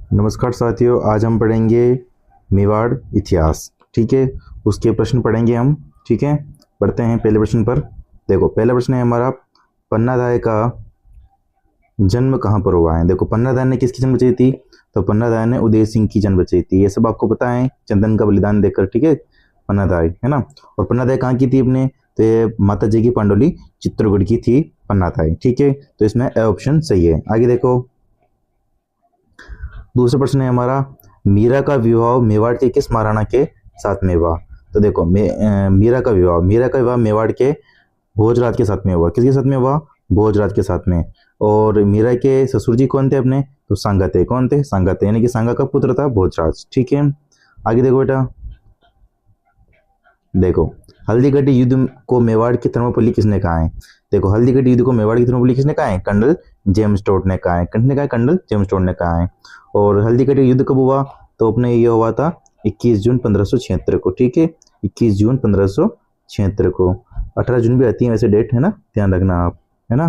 नमस्कार साथियों, आज हम पढ़ेंगे मेवाड़ इतिहास। ठीक है, उसके प्रश्न पढ़ेंगे हम। ठीक है, पढ़ते हैं पहले प्रश्न पर। देखो, पहला प्रश्न है हमारा, पन्नाधाय का जन्म कहाँ पर हुआ है। देखो, पन्नाधाय ने किसकी जन्म बचाई थी? तो पन्नाधाय ने उदय सिंह की जन्म बचाई थी। ये सब आपको पता है, चंदन का बलिदान देकर। ठीक है, पन्नाधाय है ना। और पन्नाधाय कहाँ की थी अपने? तो ये माता जी की पांडुली चित्रगढ़ की थी पन्नाधाय। ठीक है, तो इसमें ए ऑप्शन सही है। आगे देखो, दूसरा प्रश्न है हमारा, मीरा का विवाह मेवाड़ के किस महाराणा के साथ में हुआ। तो देखो, मीरा का विवाह मेवाड़ के भोजराज के साथ में हुआ। किसके साथ में हुआ? भोजराज के साथ में। और मीरा के ससुर जी कौन थे अपने? तो सांगा थे। कौन थे? सांगा थे, यानी कि सांगा का पुत्र था भोजराज। ठीक है, आगे देखो बेटा। देखो, हल्दीघाटी युद्ध को मेवाड़ की थर्मोपल्ली किसने कहा है? देखो, हल्दीघाटी युद्ध को मेवाड़ की थर्मोपल्ली किसने कहा है? कर्नल जेम्स टोड ने कहा है। किसने कहा है? कर्नल जेम्स टोड ने कहा है। और हल्दीघाटी युद्ध कब हुआ? तो अपने ये हुआ था 21 जून 1576 को। ठीक है, 21 जून 1576 को। 18 जून भी आती है वैसे डेट, है ना, ध्यान रखना आप, है ना।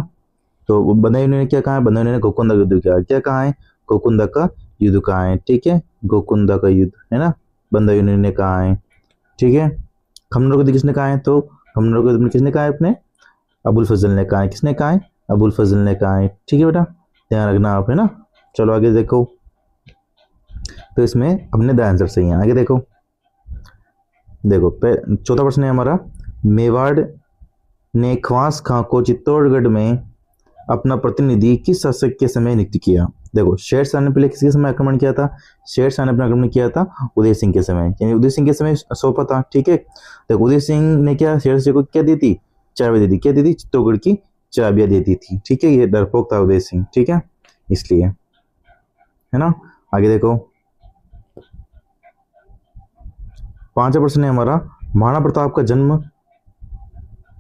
तो बदायूं ने क्या कहा है? बदायूं ने गोकुंदा का युद्ध किया। क्या कहा है? गोकुंदा का युद्ध कहा है। ठीक है, गोकुंदा का युद्ध, है ना, बदायूं ने कहा है। ठीक है, खमनोर को किसने कहा है? तो खमनोर को किसने कहा है? अपने अबुल फजल ने कहा है। किसने कहा है? अबुल फजल ने कहा है। ठीक है बेटा, ध्यान रखना आप, है ना। चलो आगे देखो, तो इसमें अपने द आंसर सही है। आगे देखो, देखो चौथा प्रश्न है हमारा, मेवाड़ ने ख्वास खां को चित्तौड़गढ़ में अपना प्रतिनिधि किस शासक के समय नियुक्त किया। देखो, शेर शाह ने पहले किसके समय आक्रमण किया था? शेर शाह ने अपना आक्रमण किया था उदय सिंह के समय, यानी उदय सिंह के समय सौंपा था। ठीक है, देखो उदय सिंह ने क्या शेर शाह को क्या दी थी? चाबी दी थी। क्या दी थी? चित्तौड़गढ़ की चाबियां दी थी। ठीक है, ये डरपोक था उदय सिंह। ठीक है, इसलिए, है ना। आगे देखो, पांचवा प्रश्न है हमारा, महाराणा प्रताप का जन्म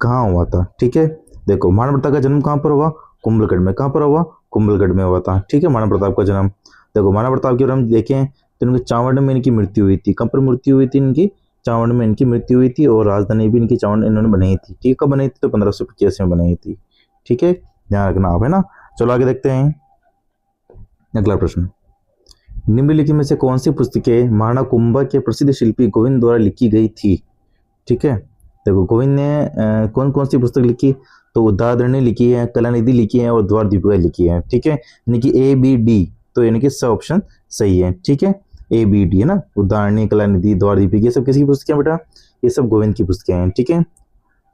कहाँ हुआ था? ठीक है, देखो महाराणा प्रताप का जन्म कहाँ पर हुआ? कुंभलगढ़ में। कहाँ पर हुआ? कुंभलगढ़ में हुआ था। ठीक है, महाराणा प्रताप का जन्म। देखो, महाराणा प्रताप की अगर हम देखें तो इनकी चावड़ में इनकी मृत्यु हुई थी। कहाँ पर मृत्यु हुई थी इनकी? चावड़ में इनकी मृत्यु हुई थी। और राजधानी भी इनकी चावड़ इन्होंने बनाई थी। ठीक है, कब बनाई थी? तो 1585 में बनाई थी। ठीक है, ध्यान रखना आप, है ना। चलो आगे देखते हैं अगला प्रश्न, निम्नलिखित में से कौन सी पुस्तकें महाराणा कुंभा के प्रसिद्ध शिल्पी गोविंद द्वारा लिखी गई थी? ठीक है, देखो गोविंद ने कौन कौन सी पुस्तक लिखी? तो उद्धारणी लिखी है, कलानिधि लिखी है और द्वार दीपिका लिखी है। ठीक है, यानी कि ए बी डी, तो यानी कि सब ऑप्शन सही है। ठीक है, ए बी डी, है ना, उद्धारणी, कलानिधि, द्वार दीपिका, ये सब किसकी पुस्तकें बेटा? ये सब गोविंद की पुस्तकें हैं। ठीक है,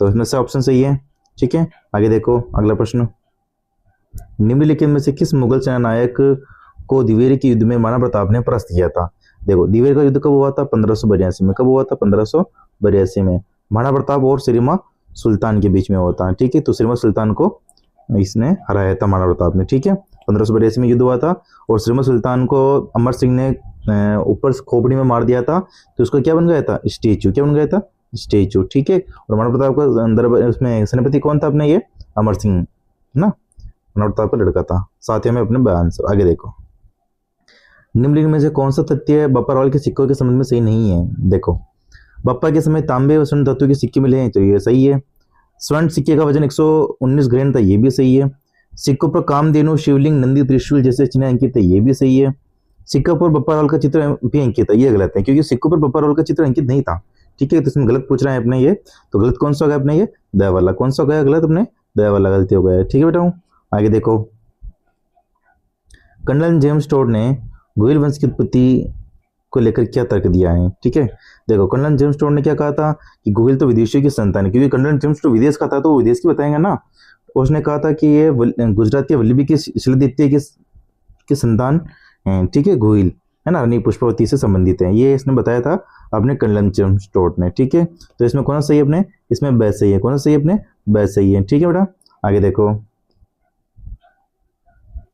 तो इसमें सब ऑप्शन सही है। ठीक है, आगे देखो अगला प्रश्न, निम्नलिखित में से किस मुगल सेनानायक को दिवेरी के युद्ध में महाराणा प्रताप ने परास्त किया था? देखो, दिवेरी का युद्ध कब हुआ था? 1582 में। कब हुआ था? 1582 में। महाराणा प्रताप और सिरिमा सुल्तान के बीच में हुआ था। ठीक है, तो सिरिमा सुल्तान को इसने हराया था महाराणा प्रताप ने। ठीक है, 1582 में युद्ध हुआ था और सिरिमा सुल्तान को अमर सिंह ने ऊपर खोपड़ी में मार दिया था। तो उसको क्या बन गया था? स्टेचू। क्या बन गया था? स्टेचू। ठीक है, और महाराणा प्रताप का अंदर उसमें सेनापति कौन था अपने? ये अमर सिंह, है ना, महाराणा प्रताप का लड़का था। साथ ही में अपने बयान से आगे देखो, निम्नलिखित में से कौन सा तथ्य बप्पा के सिक्कों के संबंध में सही नहीं है? देखो, बप्पा के समय तांबे और स्वर्ण धातु के सिक्के मिले हैं, तो ये सही है। स्वर्ण सिक्के का वजन 119 ग्राम था, ये भी सही है। सिक्कों पर कामधेनु, शिवलिंग, नंदी, त्रिशूल जैसे चिन्ह अंकित है, ये भी सही है। सिक्कों पर बप्पा रावल का चित्र भी अंकित है, ये गलत है, क्योंकि सिक्कों पर बप्पा रावल का चित्र अंकित नहीं था। ठीक है, तो इसमें गलत पूछ रहे हैं अपने ये, तो गलत कौन सा हो गया अपने? ये दया वाला। कौन सा हो गया गलत अपने? दया वाला गलती हो गया। ठीक है बेटा, आगे देखो, कर्नल जेम्स टोड ने गोयल वंश की उत्पत्ति को लेकर क्या तर्क दिया है? ठीक है, देखो कर्नल जेम्स टोड ने क्या कहा था कि गोयल तो विदेशियों की संतान है, क्योंकि कर्नल जेम्स टोड विदेश का था तो वो विदेश की बताएंगे ना। उसने कहा था कि ये गुजरात के वल्लभी की शिलादित्य की संतान है। ठीक है, गोयल, है ना, रानी पुष्पावती से संबंधित है, ये इसने बताया था अपने कर्नल जेम्स टोड ने। ठीक है, तो इसमें कौन सा सही है अपने? इसमें बैस सही है। कौन सा सही है अपने? बैस सही है। ठीक है बेटा, आगे देखो,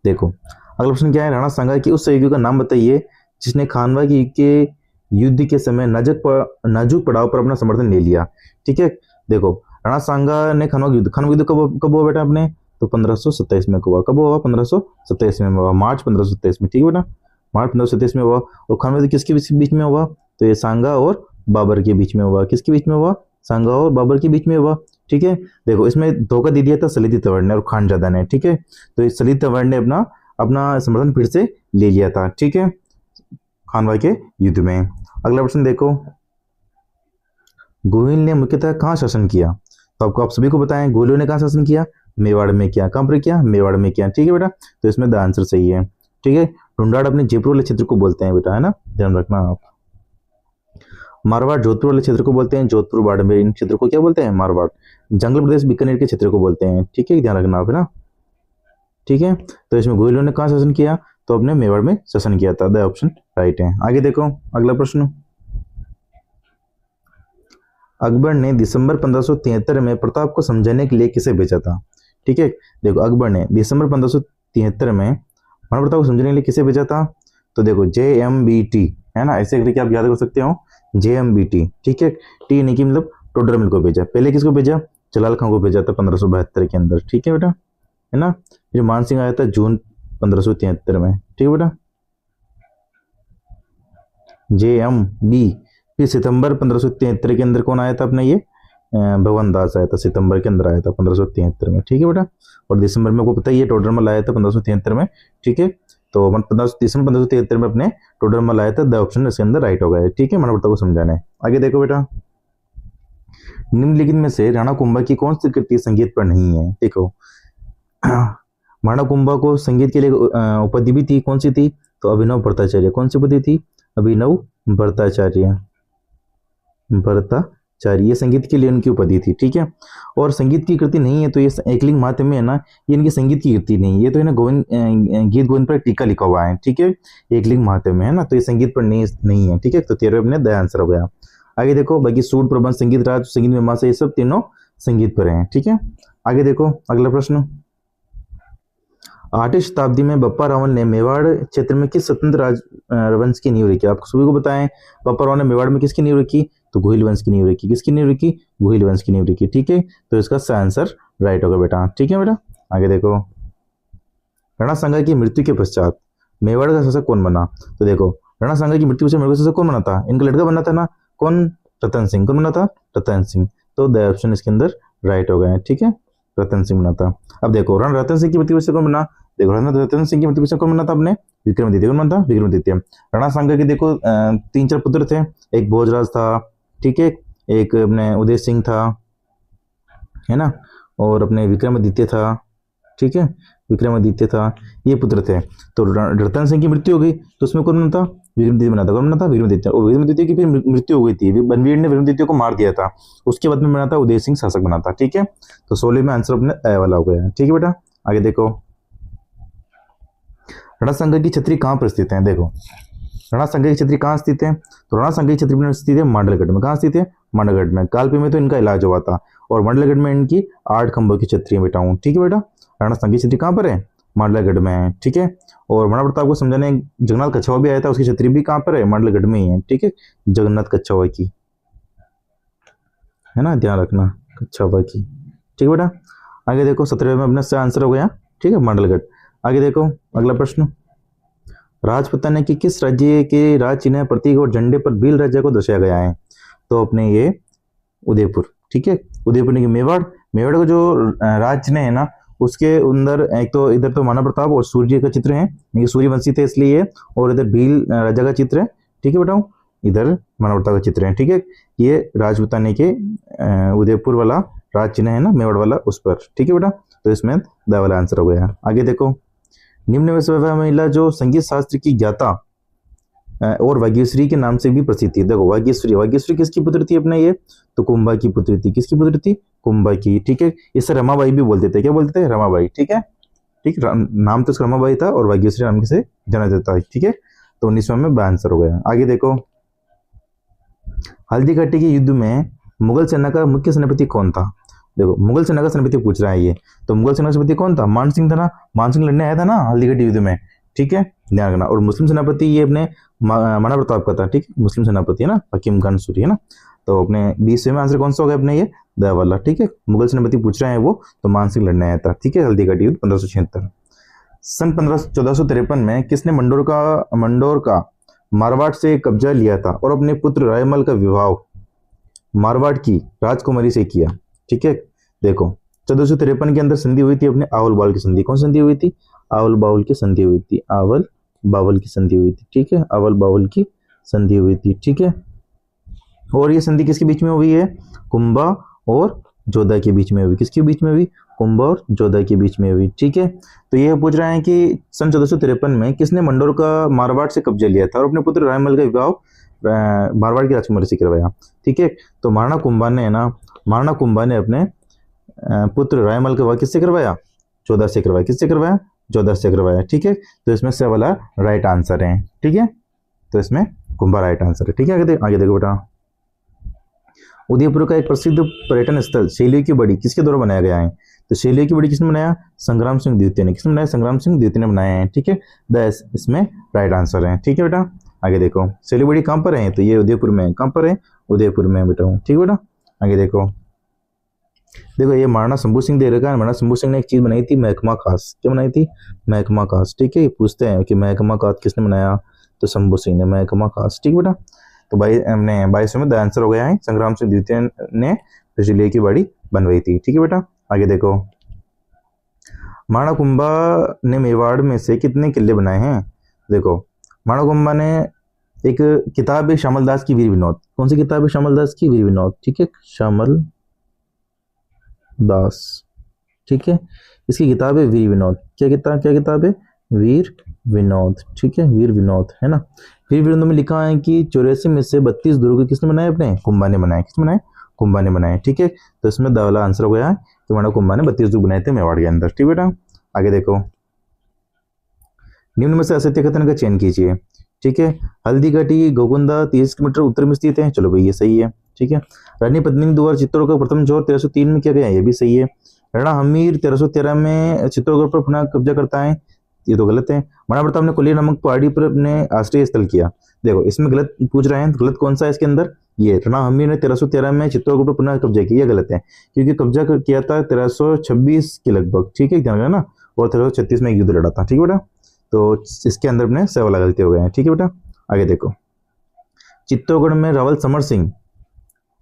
देखो अगला प्रश्न क्या है, राणा सांगा की उस सहयोगी का नाम बताइए जिसने खानवा के युद्ध के समय नाजुक पड़ाव पर अपना समर्थन ले लिया। ठीक है, देखो राणा सांगा ने खानवा युद्ध कब हुआ बेटा अपने? तो 1527 में हुआ। कब हुआ? 1527 में हुआ, मार्च 1527 में। ठीक है बेटा, मार्च 1527 में हुआ। और खानवा युद्ध किसके बीच में हुआ? तो ये सांगा और बाबर के बीच में हुआ। किसके बीच में हुआ? सांगा और बाबर के बीच में हुआ। ठीक है, देखो इसमें धोखा दे दिया था सलीदी तंवर ने और खानजादा ने। ठीक है, तो सलीदी तंवर ने अपना समर्थन फिर से ले लिया था। ठीक है, खानवा के युद्ध में। अगला प्रश्न देखो, गोहिल ने मुख्यतः कहाँ शासन किया? तो आपको आप सभी को बताएं, गोहिलों ने कहाँ शासन किया? मेवाड़ में किया। कहाँ पर किया? मेवाड़ में किया। ठीक है बेटा, तो इसमें द आंसर सही है। ठीक है, ढूंढाड़ अपने जयपुर वाले क्षेत्र को बोलते हैं बेटा, है ना, ध्यान रखना आप। मारवाड़ जोधपुर वाले क्षेत्र को बोलते हैं, जोधपुर बाड़मेर इन क्षेत्र को क्या बोलते हैं? मारवाड़। जंगल प्रदेश बीकानेर के क्षेत्र को बोलते हैं। ठीक है, ध्यान रखना आप, है ना। ठीक है, तो इसमें गोहिलों ने कहाँ शासन किया? तो अपने मेवाड़ में शासन किया था। द ऑप्शन राइट है। आगे देखो अगला प्रश्न, अकबर ने दिसंबर 1573 में प्रताप को समझाने के लिए किसे भेजा था? ठीक है, देखो अकबर ने दिसंबर 1573 में महाराणा प्रताप को समझाने के लिए किसे भेजा था? तो देखो JMBT, है ना, ऐसे करके आप याद कर सकते हो, JMBT। ठीक है, टी यानी कि मतलब टोडरमल को भेजा। पहले किसको भेजा? जलाल खान को भेजा था 1572 के अंदर। ठीक है बेटा, है ना। जो मान सिंह आया था जून 1573 में। ठीक है बेटा, JMB। फिर सितंबर 1573 के अंदर कौन आया था अपना? ये भगवान दास आया था, सितंबर के अंदर आया था 1573 में। ठीक है बेटा, और दिसंबर में आपको पता ही है टोडरमल आया था 1573 में। ठीक है, तो दिसंबर 1573 में अपने टोडरमल आया था। द ऑप्शन इसके अंदर राइट हो गया है। ठीक है, महाराणा प्रताप को समझाना है। आगे देखो बेटा, निम्नलिखित में से राणा कुंभा की कौन सी कृति संगीत पर नहीं है? देखो महाराणा कुंभा को संगीत के लिए उपाधि भी थी, कौन सी थी? तो अभिनव भट्टाचार्य। कौन सी उपाधि थी? अभिनव भट्टाचार्य। भट्टाचार्य, ये संगीत के लिए उनकी उपाधि थी। ठीक है, और संगीत की कृति नहीं है तो ये एकलिंग महात्म्य है ना, ये इनकी संगीत की कृति नहीं, ये तो है ना गोविंद गीत गोविंद पर टीका लिखा हुआ है। ठीक है, एकलिंग महात्म्य है ना, तो ये संगीत पर नहीं है। ठीक है, तो 13 अपने द आंसर हो गया। आगे देखो, बाकी सूट, प्रबंध, संगीत राज, संगीत मीमांसा, ये सब तीनों संगीत पर हैं। ठीक है, आगे देखो अगला प्रश्न, 8वीं शताब्दी में बप्पा रावल ने मेवाड़ क्षेत्र में किस स्वतंत्र राजवंश की नींव रखी? आप सभी को बताएं, बप्पा रावल ने मेवाड़ में किसकी नींव रखी? तो गोहिल वंश की नींव रखी। किसकी नींव रखी? गोहिल वंश की नींव रखी। ठीक है, तो इसका सही आंसर राइट होगा बेटा। ठीक है बेटा, आगे देखो, राणा सांगा की मृत्यु के पश्चात मेवाड़ का शासक कौन बना? तो देखो, राणा सांगा की मृत्यु के मेवाड़ का शासक कौन बना था? इनका लड़का बना था ना, कौन? रतन सिंह। कौन बना था? रतन सिंह। तो द ऑप्शन इसके अंदर राइट हो गया है। ठीक है, रतन सिंह बना था। अब देखो, राणा रतन सिंह की मृत्यु से कौन बना? देखो, राणा रतन सिंह की मृत्यु से कौन बना था? अपने विक्रमादित्य। कौन बना था? विक्रमादित्य। राणा सांगा के देखो 3-4 पुत्र थे, एक भोजराज था, ठीक है, एक अपने उदय सिंह था, है ना, और अपने विक्रमादित्य था। ठीक है, विक्रमादित्य था, ये पुत्र थे। तो रतन सिंह की मृत्यु हो गई, तो उसमें कौन बना था? विक्रमादित्य बना था। कौन बना था? विक्रमादित्य। और विक्रमादित्य की फिर मृत्यु हो गई थी, बनवीर ने विक्रमादित्य को मार दिया था। उसके बाद में बना था उदय सिंह शासक बना था। ठीक है, तो 16 में आंसर अपने ए वाला हो गया। ठीक है बेटा, आगे देखो, राणा सांगा की छतरी कहाँ पर स्थित है? देखो, राणा सांगा की छतरी कहाँ स्थित है? तो राणा सांगा की छतरी में स्थित है मांडलगढ़ में। कहाँ स्थित है? मांडलगढ़ में। कालपी में तो इनका इलाज हुआ था, और मांडलगढ़ में इनकी 8 खंभों की छतरी है बेटा हूँ। ठीक है बेटा, राणा सांगा की छतरी कहाँ पर है? मांडलगढ़ में है। ठीक है, और महाराणा प्रताप को समझाने जगन्नाथ कच्छावा भी आया था, उसकी छतरी भी कहाँ पर है? मांडलगढ़ में ही है। ठीक है, जगन्नाथ कच्छावा की, है ना, ध्यान रखना, कच्छावा की। ठीक है बेटा, आगे देखो, 17 में अपना सही आंसर हो गया। ठीक है, मांडलगढ़। आगे देखो अगला प्रश्न, राजपुता ने कि किस राज्य के राज चिन्ह प्रतीक और झंडे पर भील राज्य को दर्शाया गया है? तो अपने ये उदयपुर। ठीक है, उदयपुर ने मेवाड़, मेवाड़ का जो राज चिन्ह है ना, उसके अंदर एक तो इधर तो महाराणा प्रताप और सूर्य का चित्र है, ये सूर्यवंशी थे इसलिए, और इधर भील राजा का चित्र है। ठीक है बेटा, इधर महाराणा प्रताप का चित्र है। ठीक है, ये राजपुताने के उदयपुर वाला राज चिन्ह है ना, मेवाड़ वाला, उस पर। ठीक है बेटा, तो इसमें द वाला आंसर हो गया। आगे देखो, निम्न में से वह महिला जो संगीत शास्त्र की ज्ञाता और वाग्यश्री के नाम से भी प्रसिद्ध थी। देखो, वाग्यश्री, वाग्यश्री किसकी पुत्र थी अपने? ये तो कुंभा की पुत्री थी। किसकी पुत्री थी? कुंभा की। ठीक है, इसे रमाबाई भी बोलते थे। क्या बोलते थे? रमाबाई। ठीक है, ठीक, नाम तो इसका रमाबाई था और वाग्यश्री नाम से जाना जाता है। ठीक है, तो 19वां में आंसर हो गया। आगे देखो, हल्दी घाटी के युद्ध में मुगल सेना का मुख्य सेनापति कौन था? देखो, मुगल सेना का सेनापति पूछ रहा है ये, तो मुगल सेना का सेनापति कौन था? मान सिंह था ना, मान सिंह लड़ने आया था ना हल्दी घाटी युद्ध में। ठीक है, ध्यान रखना। और मुस्लिम सेनापति ये अपने महाराणा प्रताप का था। ठीक है, मुस्लिम सेनापति है ना, हकीम खान सूरी, है ना। तो अपने 20वें में आंसर कौन सा हो गया अपने? ये द वाला। ठीक है, मुगल सेनापति पूछ रहे हैं वो, तो मान सिंह लड़ने आया था। ठीक है, हल्दी घाटी युद्ध 1576। सन 1453 में किसने मंडोर का मारवाड़ से कब्जा लिया था और अपने पुत्र रायमल का विवाह मारवाड़ की राजकुमारी से किया? ठीक है, देखो, 1453 के अंदर संधि हुई थी अपने आवल बाउल की संधि। कौन संधि हुई थी? आवल बाउल की संधि हुई थी। आवल बावल की संधि हुई थी, ठीक है, अवल बावल की संधि हुई थी, ठीक है। और ये संधि किसके बीच में हुई है? कुंभा और जोधा के बीच में हुई। किसके बीच में हुई? कुंभा और जोधा के बीच में हुई, ठीक है। तो ये पूछ रहे हैं कि सन 1453 में किसने मंडोर का मारवाड़ से कब्जा लिया था और अपने पुत्र रायमल का विवाह मारवाड़ की राजकुमारी से करवाया, ठीक है। तो महाराणा कुंभा ने अपने पुत्र रायमल का विवाह किससे करवाया? जोधा से करवाया। किससे करवाया? जोधा से करवाया, ठीक है। तो इसमें से वाला राइट आंसर है, ठीक है। तो इसमें कुंभा राइट आंसर है, ठीक है। आगे देखो बेटा, उदयपुर का एक प्रसिद्ध पर्यटन स्थल शैलियों की बड़ी किसके द्वारा बनाया गया है? तो शैलियों की बड़ी किसने बनाया? संग्राम सिंह द्वितीय ने। किसने बनाया? संग्राम सिंह द्वितीय ने बनाया है, ठीक है। इसमें राइट आंसर है, ठीक है बेटा। आगे देखो, शैलियों बड़ी कहां पर है? तो ये उदयपुर में है। कहां पर है? उदयपुर में बेटा, ठीक है बेटा। आगे देखो, ये महाराणा शंभू सिंह दे रखा है। महाराणा शंभू सिंह ने एक चीज बनाई थी, महकमा खास। क्या बनाई थी? महकमा खास, ठीक है। पूछते हैं कि महकमा खास किसने बनाया? तो शंभू सिंह ने महकमा खास, ठीक बेटा। तो भाई हमने 22 में द आंसर हो गया है, संग्राम सिंह द्वितीय ने शैलियों की बाड़ी बनवाई थी, ठीक है बेटा। आगे देखो, महाराणा कुंभा ने मेवाड़ में से कितने किले बनाए हैं? देखो, महाराणा कुंभा ने एक किताब है श्यामल दास की वीर विनोद। कौन सी किताब है? श्यामल दास की वीर विनोद, ठीक है। श्यामल दास, ठीक है। इसकी किताब है वीर विनोद। क्या किताब है? वीर विनोद, ठीक है। वीर विनोद है ना। वीर विनोद में लिखा है कि 84 में से 32 दुर्ग किसने बनाए? अपने कुंभा ने बनाए। किसने बनाए? कुंभा ने बनाए, ठीक है। तो इसमें दावला आंसर हो गया है कि महाराणा कुंभा ने 32 दुर्ग बनाए थे मेवाड़ के अंदर, ठीक बेटा। आगे देखो, निम्न में से असत्य कथन का चयन कीजिए, ठीक है। हल्दी घाटी गोकुंदा 30 किलोमीटर उत्तर में स्थित है। चलो भाई ये सही है, ठीक है। रानी पद्मिनी द्वारा चित्तौड़गढ़ का प्रथम जोर 1303 में किया गया, ये भी सही है। राणा हमीर 1313 में चित्तौड़गढ़ पर पुनः कब्जा करता है, ये तो गलत है। महाराणा प्रताप ने कोलिया नामक पहाड़ी पर अपने आश्रय स्थल किया। देखो, इसमें गलत पूछ रहे हैं, तो गलत कौन सा है इसके अंदर? ये राणा हमीर ने 1313 में चित्तौड़गढ़ पर पुनः कब्जा किया, गलत है। क्योंकि कब्जा किया था 1326 के लगभग, ठीक है, ध्यान रखना। और 1336 में एक युद्ध लड़ा था, ठीक है बेटा। तो इसके अंदर अपने से वाला गलती हो गए हैं, ठीक है बेटा। आगे देखो, चित्तौड़गढ़ में रावल समर सिंह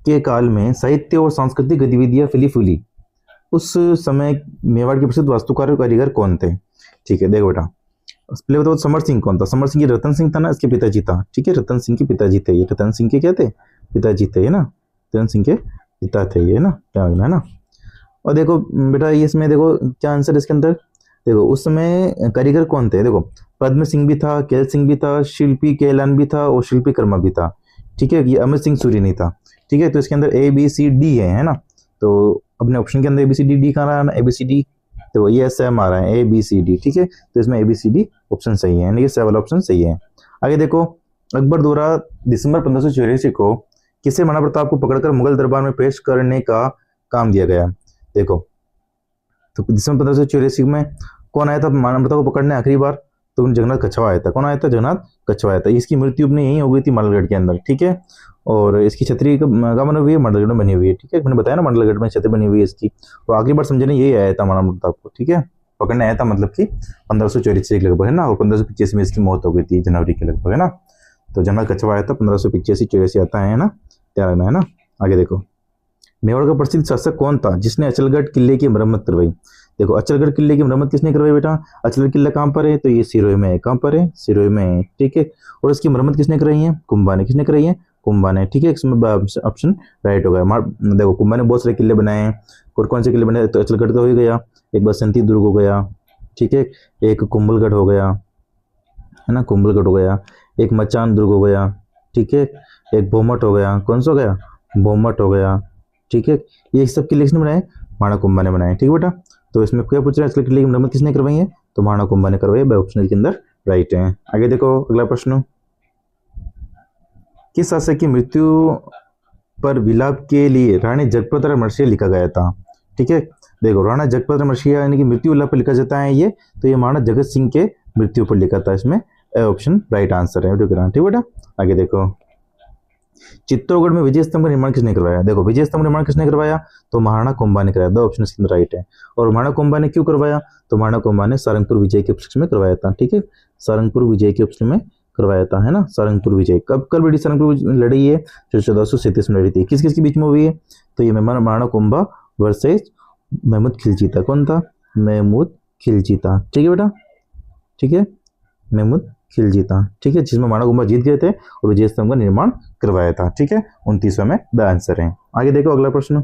के काल में साहित्य और सांस्कृतिक गतिविधियां फैली फूली। उस समय मेवाड़ के प्रसिद्ध वास्तुकार और कारीगर कौन थे? ठीक है, देखो बेटा, पहले बताओ समर सिंह कौन था? समर सिंह ये रतन सिंह था ना, इसके पिताजी था, ठीक है। रतन सिंह के पिताजी थे ये। रतन सिंह के क्या थे? पिताजी थे, है ना। रतन सिंह के पिता थे ये, ना, क्या है ना। और देखो बेटा, ये इसमें देखो क्या आंसर इसके अंदर। देखो, उस समय कारीगर कौन थे? देखो, पद्म सिंह भी था, केल सिंह भी था, शिल्पी केलान भी था और शिल्पी कर्मा भी था, ठीक है। ये अमित सिंह सूरी नहीं था, ठीक है। तो इसके अंदर ए बी सी डी है ना। तो अपने ऑप्शन के अंदर A B C D D कहाँ रहा है ना? A B C D. तो ये सेम आ रहा है, ए बी सी डी, ठीक है। तो इसमें A B C D option सही है, यानी कि सी वाला ऑप्शन सही है। आगे देखो, अकबर द्वारा दिसंबर 1584 को किसे महाराणा प्रताप को पकड़कर मुगल दरबार में पेश करने का काम दिया गया? देखो, तो दिसंबर 1584 में कौन आया था महाराणा प्रताप को पकड़ने आखिरी बार? तो जगन्नाथ कछवा आया था। कौन आया था? जगन्नाथ कछवा आया था। इसकी मृत्यु अपनी यहीं हो गई थी मांडलगढ़ के अंदर, ठीक है। और इसकी छतरी कहाँ बनी हुई है? मांडलगढ़ में बनी हुई है, ठीक है। मैंने बताया ना, मांडलगढ़ में छतरी बनी हुई है इसकी। तो आखिरी बार समझने यही आया था महाराणा प्रताप को, ठीक है, पकड़ने आया था, मतलब कि 1584 के लगभग, है ना। और 1585 में इसकी मौत हो गई थी जनवरी के लगभग, है ना। तो जगन्नाथ कछवा आया था 1585-84 आता है ना, तैयार रहना, है ना। आगे देखो, मेवाड़ का प्रसिद्ध शासक कौन था जिसने अचलगढ़ किले की मरम्मत करवाई? देखो, अचलगढ़ किले की मरम्मत किसने करवाई बेटा? अचलगढ़ किला कहाँ पर है? तो ये सिरोही में है। कहाँ पर है? सिरोही में है, ठीक है। और इसकी मरम्मत किसने कराई है? कुंभा ने। किसने कराई है? कुंभा ने, ठीक है। इसमें ऑप्शन राइट हो गया। देखो, कुंभा ने बहुत सारे किले बनाए हैं। और कौन से किले बनाए? तो अचलगढ़ तो हो ही गया, एक बसंती दुर्ग हो गया, ठीक है, एक कुंभलगढ़ हो गया, है ना, कुंभलगढ़ हो गया, एक मचान दुर्ग हो गया, ठीक है, एक भोमट हो गया। कौन सा हो गया? भोमट हो गया, ठीक है। ये सब किले किसने बनाए? महाराणा कुंभा ने बनाए, ठीक है बेटा। तो इसमें क्या पूछ रहा है? किले की मरम्मत किसने करवाई है? तो महाराणा कुंभा ने करवाई है, ऑप्शन के अंदर राइट है। आगे देखो, अगला प्रश्न, किस शासक की मृत्यु पर विलाप के लिए रानी जगपत मर्सिया लिखा गया था? ठीक है, देखो, राणा जगपत मर्सिया यानी कि मृत्यु विलाप पर लिखा जाता है ये, तो ये महाराणा जगत सिंह के मृत्यु पर लिखा था। इसमें ऑप्शन राइट आंसर है, ठीक बेटा। आगे देखो, चित्तौड़गढ़ में विजय स्तंभ का निर्माण किसने करवाया? देखो, विजय स्तंभ निर्माण किसने करवाया? तो महाराणा कुंभा ने कराया, दो ऑप्शन इसके अंदर राइट है। और महाराणा कुंभा ने क्यों करवाया? तो महाराणा कुंभा ने सारंगपुर विजय के उपलक्ष्य में करवाया था, ठीक है, सारंगपुर विजय के उपलक्ष्य में करवाया था, है ना। सारंगपुर विजय कब लड़ी? सारंगपुर लड़ी है 1437 में लड़ी थी। किस किस के बीच में हुई है? तो ये महाराणा कुंभा वर्सेस महमूद खिलजी था। कौन था? महमूद खिलजी था, ठीक है बेटा, ठीक है, महमूद खिलजी था, ठीक है, जिसमें माणा जीत गए थे और विजय स्तंभ का निर्माण करवाया था, ठीक है। 29वां में द आंसर है। आगे देखो अगला प्रश्न,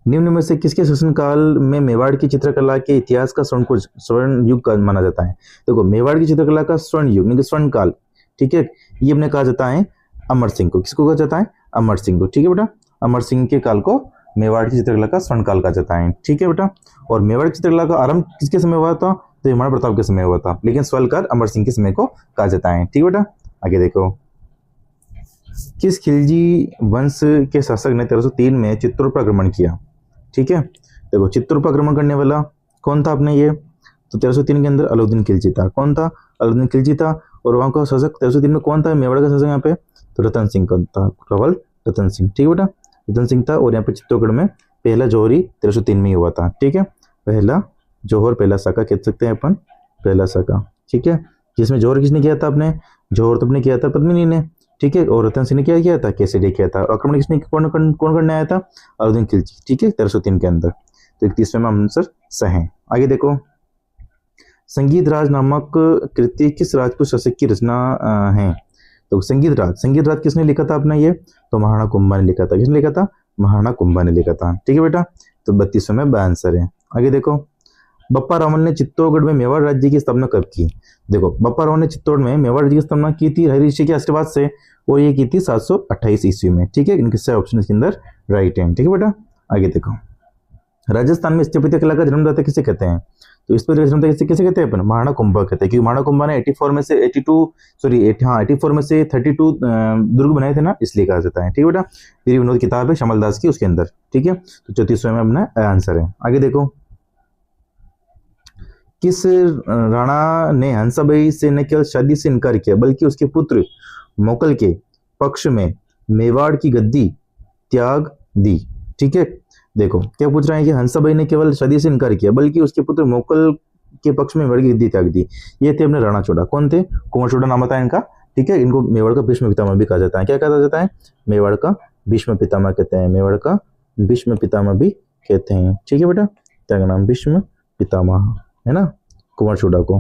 निम्न में से किसके शासनकाल में मेवाड़ की चित्रकला के इतिहास का स्वर्ण युग माना जाता है। देखो मेवाड़ की चित्रकला का स्वर्ण युग यानी स्वर्ण काल, ठीक है, ये हमने कहा जाता है अमर सिंह को। किसको कहा जाता है? अमर सिंह को, ठीक है बेटा। अमर सिंह के काल को मेवाड़ की चित्रकला का स्वर्ण काल कहा जाता है, ठीक है बेटा। और मेवाड़ की चित्रकला का आरंभ किसके समय हुआ था? तो महाराणा प्रताप के समय हुआ था, लेकिन स्वर्ण अमर सिंह के समय को कहा जाता है, ठीक है बेटा। आगे देखो, किस खिलजी वंश के शासक ने 1303 में चित्तौड़ पर आक्रमण किया? ठीक है, देखो चित्तौड़ पर आक्रमण करने वाला कौन था अपने ये? तो 1303 के अंदर अलाउद्दीन खिलजी था। कौन था? अलाउद्दीन खिलजी था। और वहां का शासक 1303 में कौन था मेवाड़ का शासक यहाँ पे? तो रतन सिंह का था, केवल रतन सिंह, ठीक है बेटा, रतन सिंह था। और यहाँ पे चित्तौड़गढ़ में पहला जौहरी 1303 में ही हुआ था, ठीक है। पहला जौहर पहला साका कह सकते हैं अपन, पहला साका, ठीक है। जिसमें जौहर किसने किया था? अपने जौहर तो अपने किया था पद्मिनी ने, ठीक है। और रतन सिंह ने क्या किया था? केसरी किया था। और आक्रमण किसने कौन करने आया था? अलाउद्दीन खिलजी, ठीक है, 1303 के अंदर। तो 31वें में आंसर सही है। आगे देखो, संगीत राज नामक कृति किस राजपूत शासक की रचना है? तो संगीत राज किसने लिखा था अपना ये? तो महाराणा कुंभा ने लिखा था। किसने लिखा था? महाराणा कुंभा ने लिखा था, ठीक है बेटा। तो 32वें में आंसर है। आगे देखो, बप्पा रावल ने चित्तौड़गढ़ में मेवाड़ राज्य की स्थापना कब की? देखो बप्पा रावल ने चित्तौड़ में मेवाड़ राज्य की स्थापना की थी हरिऋषि के आशीर्वाद से, और ये की थी 728 ईस्वी में, ठीक है। इनके से ऑप्शन इसके अंदर राइट है, ठीक है बेटा। आगे देखो, राजस्थान में स्थापत्य कला का जन्मदाता किसे कहते हैं? तो इस पर जन्मदाता किसे कहते हैं अपन? महाराणा कुंभा कहते हैं, क्योंकि महाराणा कुंभा ने 84 में से 32 दुर्ग बनाए थे ना, इसलिए कहा जाता है, ठीक है बेटा। फिर विनोद किताब है श्यामल दास की, उसके अंदर, ठीक है। तो 34वें में अपना आंसर है। आगे देखो, किस राणा ने हंसाबाई से न केवल शादी से इनकार किया बल्कि उसके पुत्र मोकल के पक्ष में मेवाड़ की गद्दी त्याग दी? ठीक है, देखो क्या पूछ रहे हैं कि हंसाबाई ने केवल शादी से इनकार किया बल्कि उसके पुत्र मोकल के पक्ष में मेवाड़ की गद्दी त्याग दी। ये थे अपने राणा चोड़ा। कौन थे? कुंवर चोड़ा नाम था इनका, ठीक है। इनको मेवाड़ का भीष्म पितामह भी कहा जाता है। क्या कहा जाता है? मेवाड़ का भीष्म पितामह कहते हैं, मेवाड़ का भीष्म पितामह भी कहते हैं, ठीक है बेटा। क्या नाम? भीष्म पितामह, है ना, कुंवर चोड़ा को,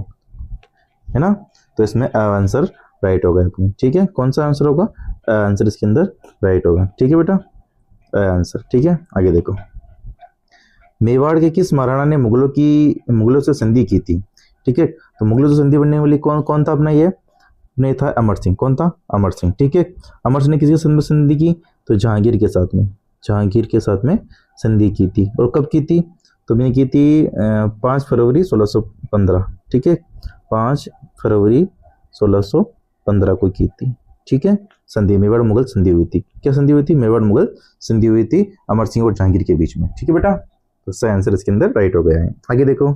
है ना। तो इसमें आंसर राइट होगा अपने, ठीक है। कौन सा आंसर होगा? आंसर इसके अंदर राइट होगा, ठीक है बेटा, आंसर, ठीक है। आगे देखो, मेवाड़ के किस महाराणा ने मुगलों से संधि की थी? ठीक है, तो मुगलों से संधि बनने वाली कौन था अपना? ये नहीं था अमर सिंह। कौन था? अमर सिंह, ठीक है। अमर सिंह ने किसके साथ संधि की? तो जहांगीर के साथ में, जहांगीर के साथ में संधि की थी। और कब की थी? तो मैंने की थी 5 फरवरी 1615, ठीक है, 5 फरवरी 1615 को की थी, ठीक है। संधि, मेवाड़ मुगल संधि हुई थी। क्या संधि हुई थी? मेवाड़ मुगल संधि हुई थी अमर सिंह और जहांगीर के बीच में, ठीक है बेटा। तो सही आंसर इसके अंदर राइट हो गया है। आगे देखो,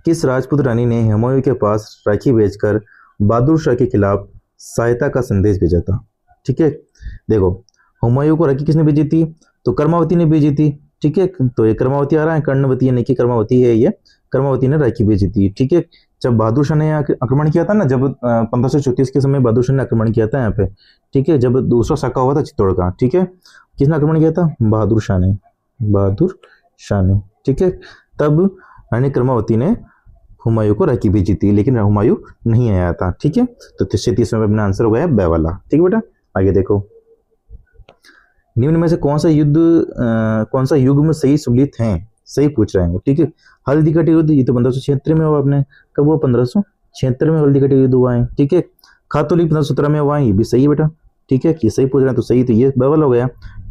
किस राजपूत रानी ने हुमायूं के पास राखी भेजकर बहादुर शाह के खिलाफ सहायता का संदेश भेजा था? ठीक है, देखो हुमायूं को राखी किसने भेजी थी? तो कर्मावती ने भेजी थी, ठीक है। तो ये कर्मावती आ रहा है, कर्णवती यानी कि कर्मावती है, ये कर्मावती ने राखी भेजी थी, ठीक है। जब बहादुर शाह ने आक्रमण किया था ना, जब 1534 के समय बहादुर शाह ने आक्रमण किया था यहाँ पे, ठीक है, जब दूसरा साका हुआ था चित्तौड़ का, ठीक है। किसने आक्रमण किया था? बहादुर शाह ने, बहादुर शाह ने, ठीक है। तब रानी कर्मावती ने हुमायूं को राखी भेजी थी, लेकिन हुमायूं नहीं आया था, ठीक है। तो 33वें में अपना आंसर हो गया बेवाला, ठीक है बेटा। आगे देखो, निम्न में से कौन सा युग में सही सम्मिलित हैं? सही पूछ रहे हैं वो, ठीक है। हल्दी का युद्ध, ये तो 1576 में हुआ अपने। कब हुआ? 1576 में हल्दी का युद्ध हुआ है, ठीक है। खातौली 1517 में हुआ है, ये भी सही है बेटा, ठीक है। कि सही पूछ रहे हैं तो सही, तो ये बेवल हो गया।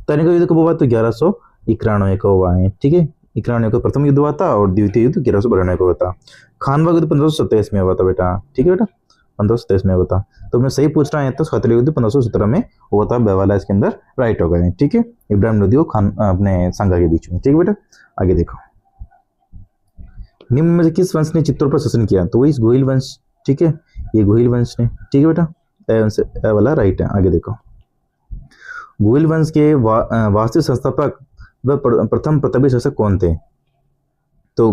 तनी का युद्ध कब हुआ? तो 1191 का हुआ है, ठीक है। 91 का प्रथम युद्ध हुआ था और द्वितीय युद्ध 1192 का हुआ था। खानवा युद्ध 1527 में हुआ था बेटा, ठीक है बेटा, 1527 में हुआ था। तो मैं सही पूछ रहा है तो खातौली युद्ध 1517 में हुआ था, बेवाला इसके अंदर राइट हो गए, ठीक है। इब्राहिम लोदी और खान अपने संगा के बीच में, ठीक है बेटा। आगे देखो, निम्न में से किस वंश ने चित्तौड़ पर शासन किया? तो वही गोहिल वंश, ठीक है, ये गोहिल वंश ने, ठीक है बेटा, ए वाला राइट है। आगे देखो, गोहिल वंश के वास्तु संस्थापक व प्रथम प्रतापी शासक कौन थे? तो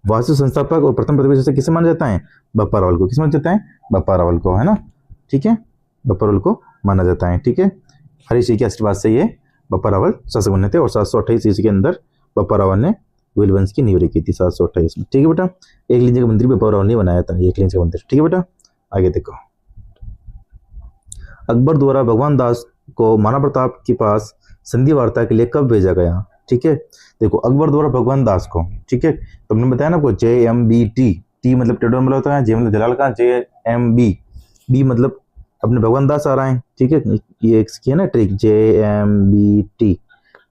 वास्तु संस्थापक और प्रथम प्रतापी शासक किसे माना जाता है? बप्पा रावल को। किस माना जाता है? बप्पा रावल को, है ना, ठीक है, बप्पा रावल को माना जाता है, ठीक है। हरि सिंह के आशीर्वाद से ये बप्पा रावल शासक बने थे और 728 ईस्वी के अंदर बप्पा रावल ने गोहिल वंश की नींव रखी थी 728 में। ठीक है बेटा, एकलिंजी का मंदिर बप्पा रावल ने बनाया था, एकलिंजी का मंदिर। ठीक है बेटा, आगे देखो। अकबर द्वारा भगवान दास को महाराणा प्रताप के पास संधि वार्ता के लिए कब भेजा गया? ठीक है, देखो अकबर द्वारा भगवान दास को, ठीक है, तो हमने बताया ना आपको JMBT, टी मतलब टेडर मतलब होता है, जे मतलब जलाल खान, JMB, बी मतलब अपने भगवान दास आ रहे हैं। ठीक है, ये एक है ना ट्रिक, JMBT,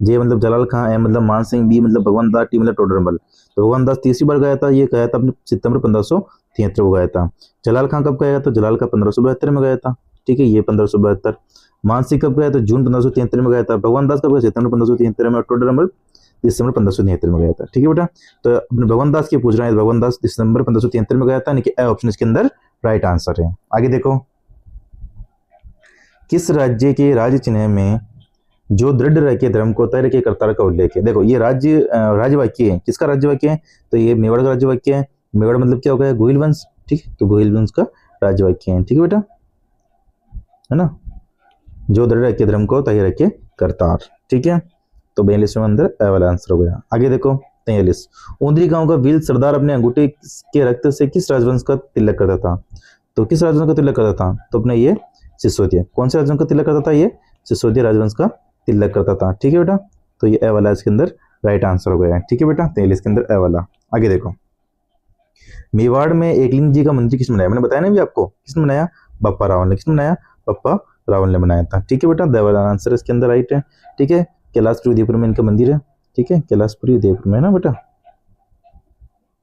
जे मतलब जलाल खान, एम मतलब मान सिंह, बी मतलब भगवान दास, टी मतलब टोडरमल। तो भगवान दास तीसरी बार गया था, ये गया था अपने सितंबर 1573 को गया था। जलाल खान कब गया था? जलाल खान 1572 में गया था। ठीक है, ये 1572। मान सिंह कब गया था? जून 1573 में गया था। भगवान दास कब गया? सितंबर 1573 में। टोडरमल दिसंबर 1573 में गया था। ठीक है बेटा, तो अपने भगवान दास की पूछ रहे हैं, भगवान दास दिसंबर 1573 में गया था, यानी कि ए ऑप्शन इसके अंदर राइट आंसर है। आगे देखो, किस राज्य के राज्य चिन्ह में जो दृढ़ रखे धर्म को तय रखे करतार का उल्लेख है? देखो ये राज्य वाक्य है, किसका राज्य वाक्य है? तो ये मेवाड़ का राज्य वाक्य है। मेवाड़ मतलब क्या हो गया? गोहिल वंश। ठीक है, तो गोहिल वंश का राज्य वाक्य है। ठीक है बेटा, है ना, जो दृढ़ रखे धर्म को तय रखे करतार। ठीक है, तो 42 में अंदर ए वाला आंसर हो गया। आगे देखो 43, ऊंदरी गांव का वीर सरदार अपने अंगूठे के रक्त से किस राजवंश का तिलक करता था? तो किस राजवंश का तिलक करता था? तो अपने ये सिसोदिया। कौन से राजवंश का तिलक करता था? ये सिसोदिया राजवंश का तिलक करता था। ठीक है बेटा, तो ये ए वाला इसके अंदर राइट आंसर हो गया है। ठीक है बेटा, 43 के अंदर ए वाला। आगे देखो, मेवाड़ में एकलिंग जी का मंदिर किसने बनाया? मैंने बताया ना भी आपको, किसने बनाया? बप्पा रावल ने। किसने बनाया? बप्पा रावल ने बनाया था। ठीक है बेटा, द वाला आंसर इसके अंदर राइट है। ठीक है, कैलाशपुरी उदयपुर में इनका मंदिर है। ठीक है, कैलाशपुरी उदयपुर में है ना बेटा,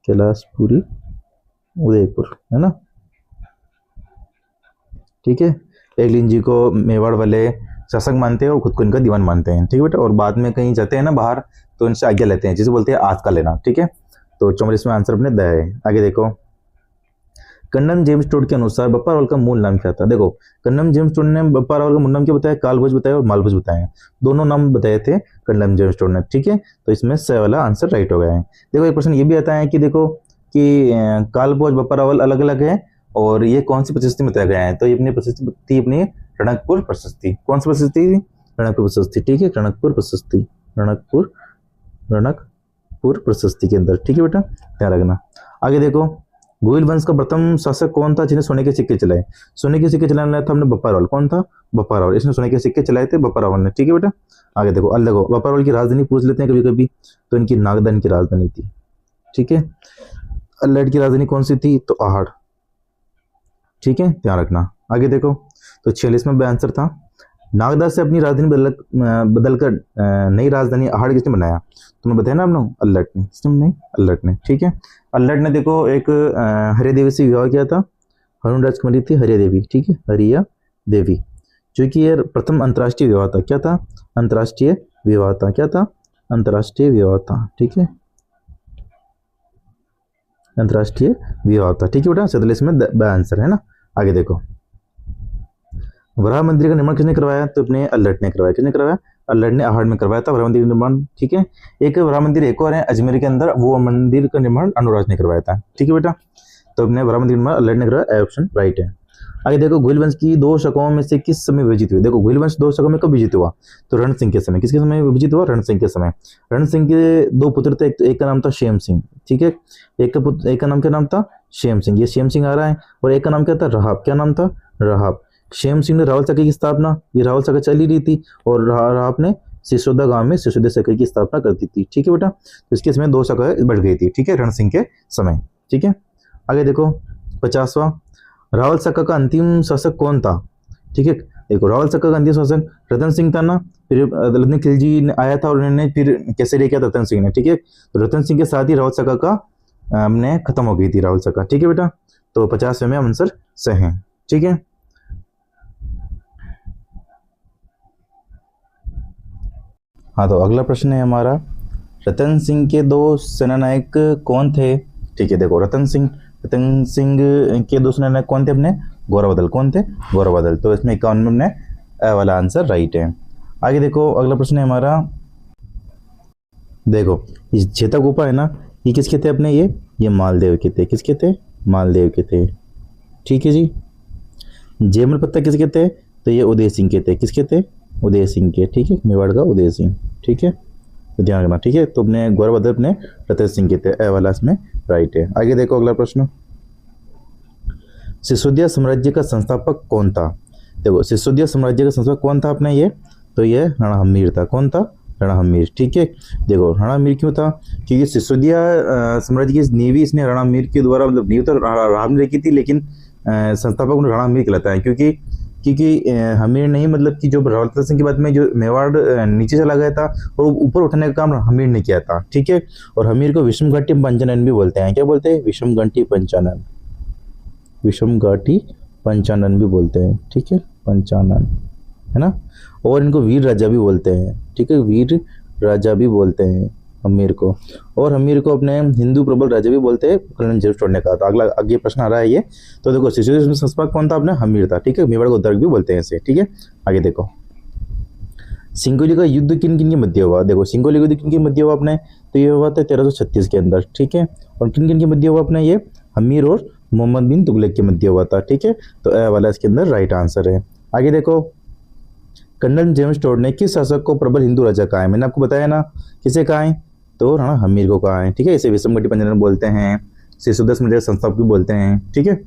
कैलाशपुरी उदयपुर है ना। ठीक है, एकलिंग जी को मेवाड़ वाले शासक मानते हैं और खुद को इनका दीवान मानते हैं। ठीक है बेटा, और बाद में कहीं जाते हैं ना बाहर तो इनसे आज्ञा लेते हैं, जिसे बोलते हैं आज का लेना। ठीक है, तो 44 में आंसर अपने द है। आगे देखो, कन्नम जेम्स टोड के अनुसार बप्पा रावल का मूल नाम क्या था? देखो कन्नम जेम्स टोड ने बप्पा रावल का मूल नाम क्या बताया? कालभोज बताया और मालभोज बताया, दोनों नाम बताए थे कन्नम जेम्स टोड ने। ठीक है, तो इसमें स वाला आंसर राइट हो गया है। देखो एक क्वेश्चन ये भी आता है कि देखो कि कालभोज बप्पा रावल अलग अलग है और ये कौन सी प्रशस्ति में बताया गया है? तो ये अपनी प्रशस्ति थी अपनी रणकपुर प्रशस्ति। कौन सी प्रशस्ति थी? रणकपुर प्रशस्ति। ठीक है, रणकपुर प्रशस्ति, रणकपुर प्रशस्ति के अंदर। ठीक है बेटा, ध्यान रखना। आगे देखो, गोहिल वंश का प्रथम शासक कौन था जिन्हें सोने के सिक्के चलाए? सोने के सिक्के चलाने था हमने बप्पा रावल। कौन था? बप्पा रावल। इसने सोने के सिक्के चलाए थे बप्पा रावल ने। ठीक है बेटा, आगे देखो, देखो बप्पा रावल की राजधानी पूछ लेते हैं कभी कभी, तो इनकी नागदा की राजधानी थी। ठीक है, अल्लड़ की राजधानी कौन सी थी? तो आहड़। ठीक है, ध्यान रखना। आगे देखो, तो 46 में आंसर था। नागदा से अपनी राजधानी बदलकर नई राजधानी आहड़ किसने बनाया? तुम्हें बताया ना हम लोग, अल्लड़ ने। किसने? नहीं, अल्लड़ ने। ठीक है, अल्लड़ ने देखो एक हरिया देवी से विवाह किया था। हरुण राजकुमारी थी हरिया देवी। ठीक है, हरिया देवी, जो कि ये प्रथम अंतर्राष्ट्रीय विवाह था। क्या था? अंतर्राष्ट्रीय विवाह था। क्या था? अंतर्राष्ट्रीय विवाह था। ठीक है, अंतर्राष्ट्रीय विवाह था। ठीक है बेटा, 47 में आंसर है ना। आगे देखो, वराह मंदिर का निर्माण किसने करवाया? तो अपने अल्लड़ ने करवाया। किसने करवाया? अल्लड़ ने आहड़ में करवाया था वराह मंदिर का निर्माण। ठीक है, एक वराह मंदिर एक और है अजमेर के अंदर, वो मंदिर का निर्माण अनुराज ने करवाया था। ठीक है बेटा, तो अपने वराह मंदिर निर्माण अल्लड़ ने करवाया, ऑप्शन राइट है। आगे देखो, गोहिल वंश की दो शाखाओं में से किस समय विभाजित हुई? देखो गोहिल वंश दो शाखाओं में कब विभाजित हुआ? तो रण सिंह के समय। किसके समय विभाजित हुआ? रण सिंह के समय। रण सिंह के दो पुत्र थे, एक का नाम था शेम सिंह। ठीक है, एक का नाम क्या नाम था? शेम सिंह। ये शेम सिंह आ रहा है, और एक का नाम क्या था? रहाब। क्या नाम था? रहाब। शेम सिंह ने रावल शाखा की स्थापना, ये रावल शाखा चल ही रही थी, और रहाब ने सिसोदा गांव में सिसोदिया शाखा की स्थापना कर दी थी। ठीक है बेटा, तो इसके समय दो शाखाएं बढ़ गई थी। ठीक है, रण सिंह के समय। ठीक है, आगे देखो, 50वां, रावल शाखा का अंतिम शासक कौन था? ठीक है, देखो रावल शाखा का अंतिम शासक रतन सिंह था ना। फिर रतन खिलजी ने आया था और उन्होंने फिर कैसे ले किया? रतन सिंह ने। ठीक है, तो रतन सिंह के साथ ही रावल शाखा का हमने खत्म हो गई थी रावल शाखा। ठीक है बेटा, तो 50वें में आंसर सही है। ठीक है, हाँ, तो अगला प्रश्न है हमारा, रतन सिंह के दो सेनानायक कौन थे? ठीक है, देखो रतन सिंह के दो सेनानायक कौन थे अपने? गौरवदल। कौन थे? गौरवदल। तो इसमें 51 में ए वाला आंसर राइट है। आगे देखो, अगला प्रश्न है हमारा, देखो ये छेता गुफा है ना, ये किसके थे अपने? ये मालदेव के थे। किसके थे? मालदेव के थे। ठीक है जी। जेमल पत्ता किसके थे? तो ये उदय सिंह के थे। किसके थे? उदय सिंह के। ठीक है, मेवाड़ का उदय सिंह। ठीक है, तो ध्यान रखना, ठीक है। तो अपने गौरव अपने रतेश सिंह के थे, ए वाला इसमें राइट है। आगे देखो अगला प्रश्न, सिसोदिया साम्राज्य का संस्थापक कौन था? देखो सिसोदिया साम्राज्य का संस्थापक कौन था अपने ये, तो ये राणा हम्मीर था। कौन था? राणा हम्मीर, ठीक है। देखो राणा हम्मीर क्यों था? क्योंकि सिसोदिया साम्राज्य की नींव इसने राणा हम्मीर के द्वारा, मतलब नींव तो राम ने रखी थी, लेकिन संस्थापक राणा हम्मीर कहलाता है। क्योंकि हम्मीर नहीं, मतलब कि जो रतन सिंह की बात में जो मेवाड़ नीचे चला गया था और ऊपर उठाने का काम हम्मीर ने किया था, ठीक है। और हम्मीर को विषम घाटी पंचानन भी बोलते हैं। क्या बोलते हैं? विषम घाटी पंचानन, विषम घाटी पंचानन भी बोलते हैं, ठीक है, पंचानन, है ना। और इनको वीर राजा भी बोलते हैं, ठीक है, वीर राजा भी बोलते हैं हम्मीर को। और हम्मीर को अपने हिंदू प्रबल राजा भी बोलते हैं, कल्याण जरूर छोड़ने का। तो अगला आगे प्रश्न आ रहा है ये। तो देखो सिसोदिया संस्थापक कौन था? अपने हम्मीर था, ठीक है। मेवाड़ को उद्धारक भी बोलते हैं इसे, ठीक है। आगे देखो, सिंगोली का युद्ध किन किन के मध्य हुआ? देखो सिंगोली का युद्ध किन के मध्य हुआ अपने, तो ये हुआ था 1336 के अंदर, ठीक है। और किन किन के मध्य हुआ अपने? ये हम्मीर और मोहम्मद बिन तुगलक के मध्य हुआ था, ठीक है। तो ए वाला इसके अंदर राइट आंसर है। आगे देखो, कर्नल जेम्स टोड ने किस शासक को प्रबल हिंदू राजा कहा है? मैंने आपको बताया ना, किसे कहा है? तो राणा हम्मीर को कहा है, ठीक है। इसे विषम घाटी पंचानन बोलते हैं, सिसोदिया साम्राज्य संस्थापक भी बोलते हैं, ठीक है।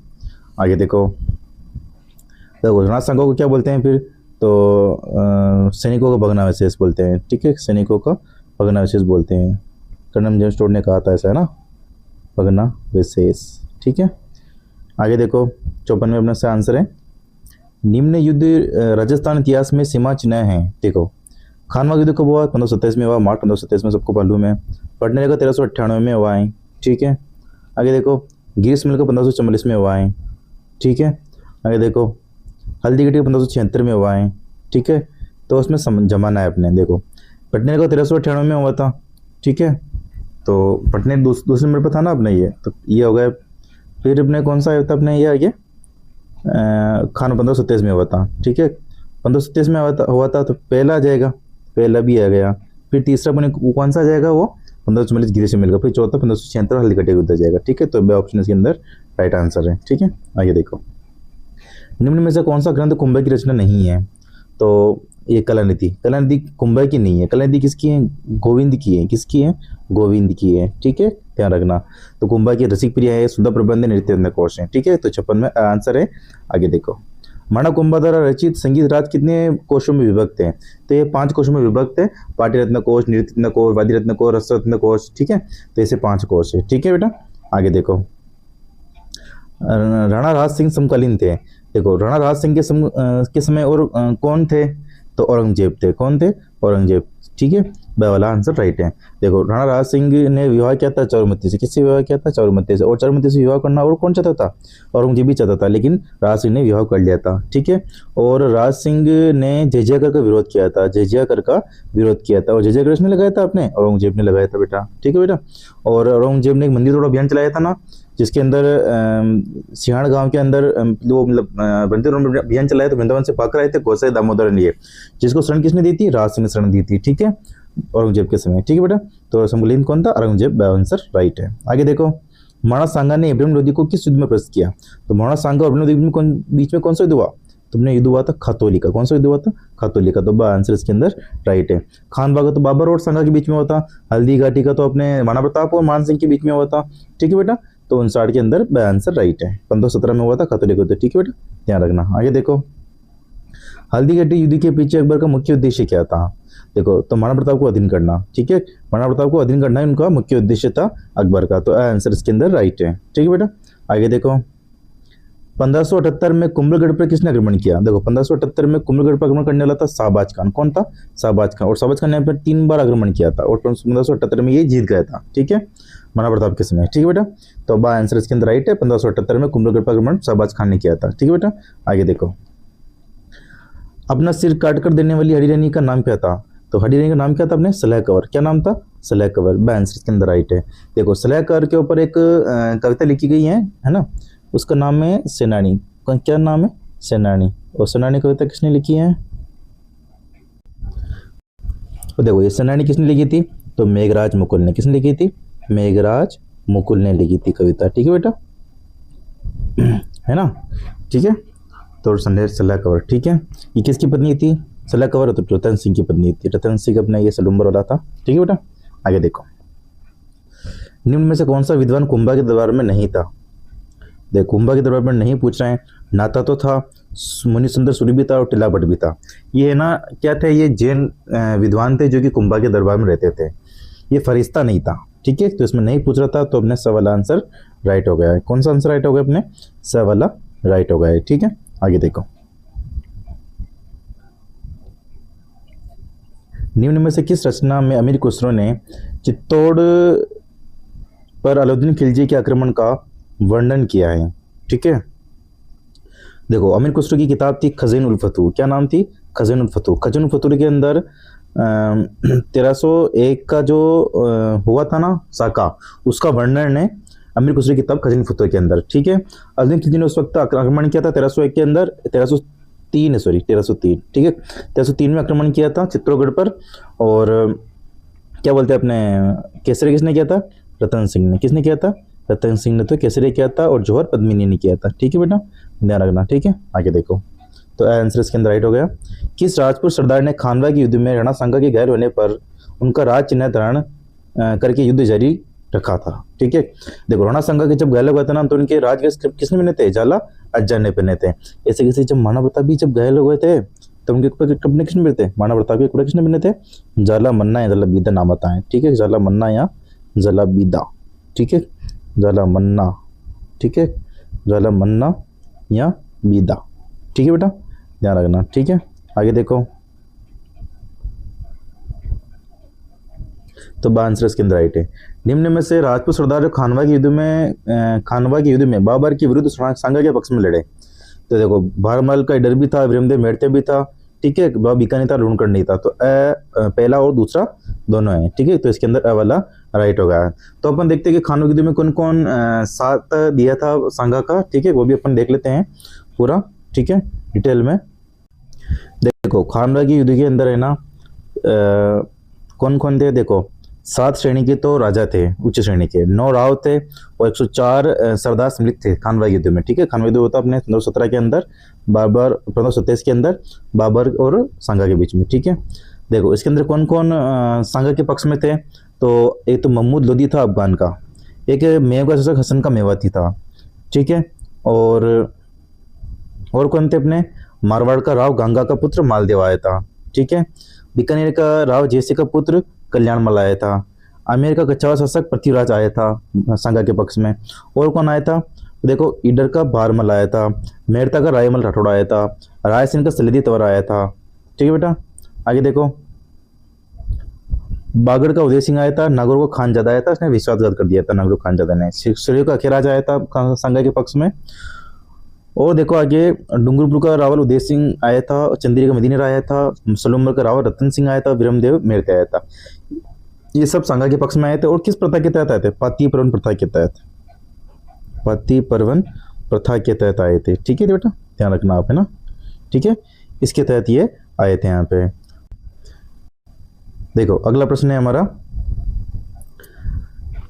आगे देखो, राणा सांगा को क्या बोलते हैं फिर? तो सैनिकों का भग्नावशेष बोलते हैं, ठीक है, सैनिकों का भग्नावशेष बोलते हैं। कर्नल जेम्स टोड ने कहा था ऐसा, है ना, भग्नावशेष, ठीक है। आगे देखो 54 में अपना से आंसर है, निम्न युद्ध राजस्थान इतिहास में सीमा चिन्ह है। देखो खानवा युद्ध कब हुआ? 1527 में हुआ, मार्च 1527 में, सबको मालूम है। पटनेर का 1398 में हुआ है, ठीक है। आगे देखो, ग्रीष्मल का 1544 में हुआ है, ठीक है। आगे देखो, हल्दी घाटी 1576 में हुआ है, ठीक है। तो उसमें जमाना है अपने। देखो पटनेर का 1398 में हुआ था, ठीक है। तो पटनेर दूसरे नंबर पर था ना अपने, ये तो ये हो गया। फिर अपने कौन सा था अपने, ये आगे खान 1527 में हुआ था, ठीक है। 1527 में हुआ था तो पहला आ जाएगा, पहला भी आ गया। फिर तीसरा अपने कौन सा आ जाएगा? वो 1544 ग्रीष्मल का। फिर चौथा 1576 हल्दी घाटी युद्ध आ जाएगा, ठीक है। तो बे ऑप्शन इसके अंदर राइट आंसर है, ठीक है। आगे देखो, निम्न में से कौन सा ग्रंथ कुंभा की रचना नहीं है? तो ये कलानिधि, कलानिधि कुंभा की नहीं है। कलानिधि किसकी है? गोविंद की है। किसकी है? गोविंद की है, ठीक है, ध्यान रखना। तो कुंभा की रसिक प्रिया है, सुंदर प्रबंध, नृत्य कोश है, ठीक है। तो 56 में आंसर है। आगे देखो, मानव कुंभा द्वारा रचित संगीत राज कितने कोशों में विभक्त है? तो ये 5 कोशों में विभक्त है, पाटी रत्न कोश, नृत्य रत्न कोश, वादी रत्न कोश, रस रत्न कोश, ठीक है। तो ऐसे 5 कोश है, ठीक है बेटा। आगे देखो, राणा राज सिंह समकालीन थे। देखो राणा राज सिंह के समय और कौन थे? तो औरंगजेब थे। कौन थे? औरंगजेब, ठीक है। बे वाला आंसर राइट है। देखो राणा राज सिंह ने विवाह किया था चारुमती से। किससे विवाह किया था? चारुमती से। और चारुमती से विवाह करना और कौन चाहता था? औरंगजेब भी चाहता था, लेकिन राज सिंह ने विवाह कर लिया था, ठीक है। और राज सिंह ने जजिया कर का विरोध किया था, जजिया कर का विरोध किया था। और जजिया कर किसने लगाया था? अपने औरंगजेब ने लगाया था बेटा, ठीक है बेटा। और औरंगजेब ने एक मंदिर तोड़ो अभियान चलाया था ना, जिसके अंदर सिहाड़ गांव के अंदर वो मतलब मंदिर अभियान चलाया। तो वृंदावन से पाकर आए थे गोसाई दामोदर ने, जिसको शरण किसने दी थी? राज सिंह ने शरण दी थी, ठीक है, औरंगजेब के समय, ठीक है बेटा। तो समकालीन कौन था? औरंगजेब, आंसर राइट है। आगे देखो, महाराणा सांगा ने इब्राहिम लोधी को किस युद्ध में पराजित किया? तो महाराणा सांगा और इब्राहिम लोधी में बीच में कौन सा युद्ध हुआ? तुमने युद्ध हुआ था खातौली का। कौन सा युद्ध हुआ था? खातौली का। तो आंसर इसके अंदर राइट है। खान बागा तो बाबर और सांगा के बीच में हुआ था। हल्दी घाटी का तो अपने महाराणा प्रताप और मान सिंह के बीच में हुआ था, ठीक है बेटा। तो 59 के अंदर आंसर राइट है। 1517 में हुआ था खातौली का, ठीक है बेटा, ध्यान रखना। आगे देखो, हल्दी घाटी युद्ध के पीछे अकबर का मुख्य उद्देश्य क्या था? देखो तो महाराणा प्रताप को अधीन करना, ठीक है, महाराणा प्रताप को अधीन करना ही उनका मुख्य उद्देश्य था अकबर का। तो आंसर इसके अंदर राइट है, ठीक है बेटा। आगे देखो, 1578 में कुंभलगढ़ पर किसने आक्रमण किया? देखो 1578 में कुंभलगढ़ पर आक्रमण करने वाला था शाहबाज खान। कौन था? शाहबाज खान। और शाहबाज खान ने यहाँ पर 3 बार आक्रमण किया था और 1578 में ये जीत गया था, ठीक है, महाराणा प्रताप के समय, ठीक है बेटा। तो आंसर इसके अंदर राइट है। 1578 में कुंभलगढ़ पर आक्रमण शाहबाज खान ने किया था, ठीक है बेटा। आगे देखो, अपना सिर काट कर देने वाली हरी रानी का नाम क्या था? तो हरी रानी का नाम क्या था अपने? सलह कंवर। क्या नाम था? सलह कंवर। आंसर इसके अंदर राइट है। देखो सलह कंवर के ऊपर एक कविता लिखी गई है ना, उसका नाम है सेनानी। क्या नाम है? सेनानी। और सेनानी कविता किसने लिखी है? तो देखो ये सेनानी किसने लिखी थी? तो मेघराज मुकुल ने। किसने लिखी थी? मेघराज मुकुल ने लिखी थी कविता, ठीक है बेटा, है ना, ठीक है। तो संदेश सलह कंवर, ठीक है। ये किसकी पत्नी थी? सला कवर तो रतन सिंह की पत्नी थी, रतन सिंह अपना ये सलूम्बर वाला था। ठीक है बेटा, आगे देखो, निम्न में से कौन सा विद्वान कुंभा के दरबार में नहीं था? देख, कुंभा के दरबार में नहीं पूछ रहे हैं, नाता तो था, मुनि सुंदर सूरी भी था और टिला भट्ट भी था। ये है ना, क्या थे, ये जैन विद्वान थे जो कि कुंभा के दरबार में रहते थे। ये फरिश्ता नहीं था। ठीक है, तो इसमें नहीं पूछ रहा था, तो अपने स वाला आंसर राइट हो गया है। कौन सा आंसर राइट हो गया? अपने स वाला राइट हो गया है। ठीक है, आगे देखो, निम्न में से किस रचना में अमीर खुसरो ने चित्तौड़ पर अलाउद्दीन खिलजी के आक्रमण का वर्णन किया है? ठीक है, देखो, अमीर खुसरो की किताब थी खज़ीन उल फतूह। क्या नाम थी? खज़ीन उल फतूह। खज़ीन उल फतूह के अंदर 1301 का जो हुआ था ना साका, उसका वर्णन है अमीर खुसरो की किताब खज़ीन उल फतूह के अंदर। ठीक है, अलाउद्दीन खिलजी ने उस वक्त आक्रमण किया था 1301 के अंदर, 1303। ठीक है, 1303 में आक्रमण किया था चित्तौड़गढ़ पर। और क्या बोलते हैं, अपने केसरी किसने किया था? रतन सिंह ने। किसने किया था? रतन सिंह ने तो केसरी किया था, और जौहर पद्मिनी ने किया था। ठीक है बेटा, ध्यान रखना। ठीक है, आगे देखो, तो आंसर इसके अंदर राइट हो गया। किस राजपूत सरदार ने खानवा के युद्ध में राणा सांगा के घायल होने पर उनका राज चिन्ह धारण करके युद्ध जारी रखा था? ठीक है, देखो, राणा सांगा के जब घायल हुआ था ना, तो उनके राज किसने बने थे? जाला अज्जा ने पहने थे। ऐसे कैसे जब महाराणा प्रताप भी जब घायल हुए थे, तो उनके कपड़े किसने पहने थे? महाराणा प्रताप के कपड़े किसने पहने थे? जाला मन्ना या जाला बीदा नाम आता है। ठीक है, जाला मन्ना या जाला बीदा। ठीक है, जाला मन्ना। ठीक है, जाला मन्ना या बीदा। ठीक है बेटा, ध्यान रखना। ठीक है, आगे देखो, तो आंसर इसके अंदर राइट है। निम्न में से राजपूत सरदार जो खानवा के युद्ध में बाबर के विरुद्ध सांगा के पक्ष में लड़े? तो देखो, भारमल का डर भी था, वीरमदेव मेड़ते भी था। ठीक है, बाबा बीकानेर था, लूणकड़ नहीं था। तो पहला और दूसरा दोनों है। ठीक है, तो इसके अंदर वाला राइट हो गया है। तो अपन देखते हैं कि खानवा के युद्ध में कौन कौन साथ दिया था सांगा का। ठीक है, वो भी अपन देख लेते हैं पूरा। ठीक है, डिटेल में देखो, खानवा के युद्ध के अंदर है ना, कौन कौन थे? देखो, 7 श्रेणी के तो राजा थे, उच्च श्रेणी के 9 राव थे, और 104 सरदार सम्मिलित थे खानवा युद्ध में। ठीक है, खानवा युद्ध होता अपने 1517 के अंदर, 1527 के अंदर बाबर और सांगा के बीच में। ठीक है, देखो, इसके अंदर कौन कौन सांगा के पक्ष में थे? तो एक तो महमूद लोदी था अफगान का, एक मेवाड़ का शासक हसन का मेवाती था। ठीक है, और कौन थे? अपने मारवाड़ का राव गंगा का पुत्र मालदेव आया था। ठीक है, बीकानेर का राव जयसिंह का पुत्र कल्याणमल आया था। आमेर का कच्छावा शासक पृथ्वीराज आया था सांगा के पक्ष में। और कौन आया था? देखो, ईडर का भारमल आया था, मेड़ता का रायमल राठौड़ आया था, रायसेन का सलेदी तंवर आया था। ठीक है बेटा, आगे देखो, बागड़ का उदय सिंह आया था, नागौर को खानजादा आया था, उसने विश्वासघात कर दिया था नागौर खानजादा ने। सूर्य का अखेराज आया था सांगा के पक्ष में। और देखो आगे, डूंगरपुर का रावल उदय सिंह आया था, चंदेरी का मदीनेर आया था, सलूम्बर का रावल रतन सिंह आया था, वीरमदेव मेड़ते आया था। ये सब सांगा के पक्ष में आए थे। और किस प्रथा के तहत आए थे? पाती पर्वन प्रथा के तहत। पाती पर्वन प्रथा के तहत आए थे। ठीक है बेटा, ध्यान रखना आप, है ना। ठीक है, इसके तहत ये आए थे यहाँ पे। देखो, अगला प्रश्न है हमारा,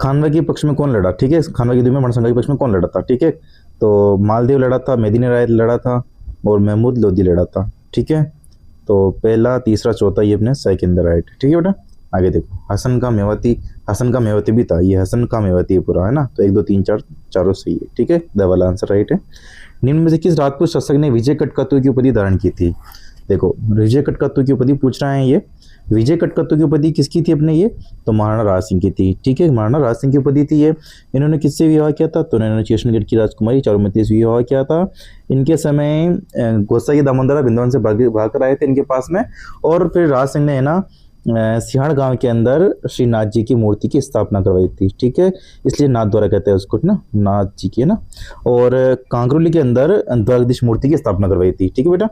खानवा के पक्ष में कौन लड़ा? ठीक है, खानवा के युद्ध में सांगा के पक्ष में कौन लड़ा था? ठीक है, तो मालदेव लड़ा था, मेदिनी राय लड़ा था, और महमूद लोदी लड़ा था। ठीक है, तो पहला, तीसरा, चौथा ये अपने सही के अंदर राइट। ठीक है बेटा, आगे देखो, हसन का मेवाती भी था। ये हसन का मेवाती है पूरा, है ना। तो 1 2 3 4 चारों सही है। ठीक है, द वाला आंसर राइट है। निम्न में से किस राजपूत शासक ने विजय कटकतु की उपाधि धारण की थी? देखो, विजय कटकतु की उपाधि पूछ रहे हैं। ये विजय कटकतु की उपाधि किसकी थी अपने? ये तो महाराणा राज सिंह की थी। ठीक है, महाराणा राज सिंह की उपाधि थी ये। इन्होंने किससे विवाह किया था? तो इन्होंने चेष्टगढ़ की राजकुमारी चारुमती से विवाह किया था। इनके समय गोसाई दामोदर वृंदावन से भाग कर आए थे इनके पास में। और फिर राज सिंह ने, है ना, सिहाड़ गांव के अंदर श्री नाथ जी की मूर्ति की स्थापना करवाई थी। ठीक है, इसलिए नाथ द्वारा कहते हैं उसको ना, नाथ जी की, है ना। और कांकरोली के अंदर द्वारकाधीश मूर्ति की स्थापना करवाई थी। ठीक है बेटा,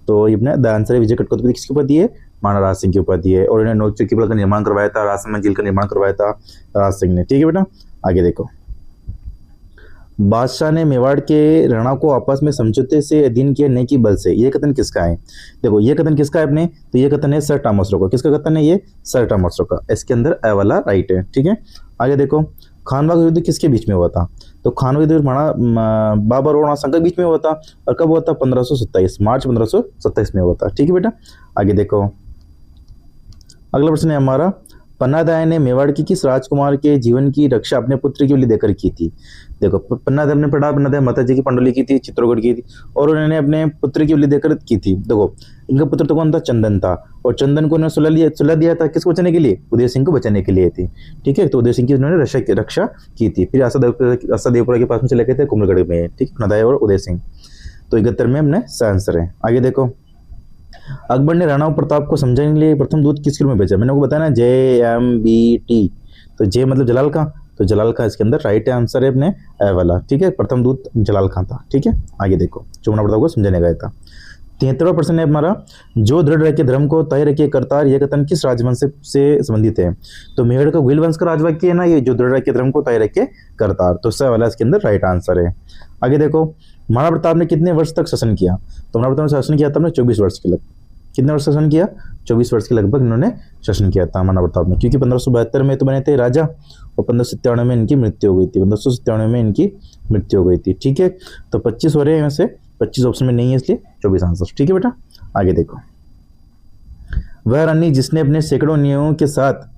तो ये अपने द आंसर है। विजय कटकतु किसकी उपाधि है? महाराणा राज सिंह की उपाधि है। और इन्हें नौचुकी किला का निर्माण करवाया था, राजसमंद झील का निर्माण करवाया था राज सिंह ने। ठीक है बेटा, आगे देखो, बादशाह ने मेवाड़ के राणा को आपस में समझौते से अधीन किया नहीं कि बल से। ये कथन किसका है? देखो, ये कथन किसका है अपने? तो ये कथन है सर टॉमस रो का। किसका कथन है ये? सर टॉमस रो का। इसके अंदर ए वाला राइट है। ठीक है, आगे देखो, खानवा का युद्ध किसके बीच में हुआ था? तो खानवा का युद्ध बाबर और शंकर के बीच में हुआ था। और कब हुआ था? 1527, मार्च 1527 में हुआ था। ठीक है बेटा, आगे देखो। अगला प्रश्न है हमारा, पन्नादाय ने मेवाड़ की किस राजकुमार के जीवन की रक्षा अपने पुत्र के लिए देकर की थी? देखो, पन्नादाय ने पढ़ा, पन्नादाय माता जी की पांडुलिपि की थी, चित्रकूट की थी, और उन्होंने अपने पुत्र के लिए देकर की थी। देखो, इनका पुत्र तो कौन था? चंदन था। और चंदन को उन्होंने सुलह दिया था, किसको बचाने के लिए? उदय सिंह को बचाने के लिए थी। ठीक है, तो उदय सिंह की उन्होंने रक्षा की थी। फिर आसादेवपुरा के पास में चले गए थे, कुंभलगढ़ में। ठीक, पन्नादाय और उदय सिंह। तो 71 में हमने सही आंसर है। आगे देखो, अकबर ने राणा प्रताप को समझाने के लिए प्रथम दूत किस रूप में भेजा? मैंने आपको बताया ना, JMBT। तो जे मतलब जलाल खां, तो जलाल खां इसके अंदर राइट आंसर है अपने ए वाला। ठीक है, प्रथम दूत जलाल खां था। ठीक है, आगे देखो, जो राणा प्रताप को समझाने गया था। 73वां प्रश्न है हमारा, जो दृढ़ रखे धर्म को तय रखे करतार, यह कथन किस राजवंश से संबंधित है? तो मेवाड़ का गुहिल वंश का राजवाक्य है ना ये, जो दृढ़ रखे धर्म को तय रखे करतार। तो सही वाला इसके अंदर राइट आंसर है। आगे देखो, महाराणा प्रताप ने कितने वर्ष तक शासन किया? तो महाराणा प्रताप ने शासन किया था अपने 24 वर्ष के लगभग। कितने वर्ष शासन किया? 24 वर्ष के लगभग इन्होंने शासन किया था महाराणा प्रताप ने, क्योंकि 1572 में तो बने थे राजा, और 1597 में इनकी मृत्यु हो गई थी। 1597 में इनकी मृत्यु हो गई थी। ठीक है, तो 25 हो रहे हैं यहाँ से, 25 ऑप्शन में नहीं है, इसलिए 24 आंसर। ठीक है बेटा, आगे देखो। वह रानी जिसने अपने सैकड़ों नियों के साथ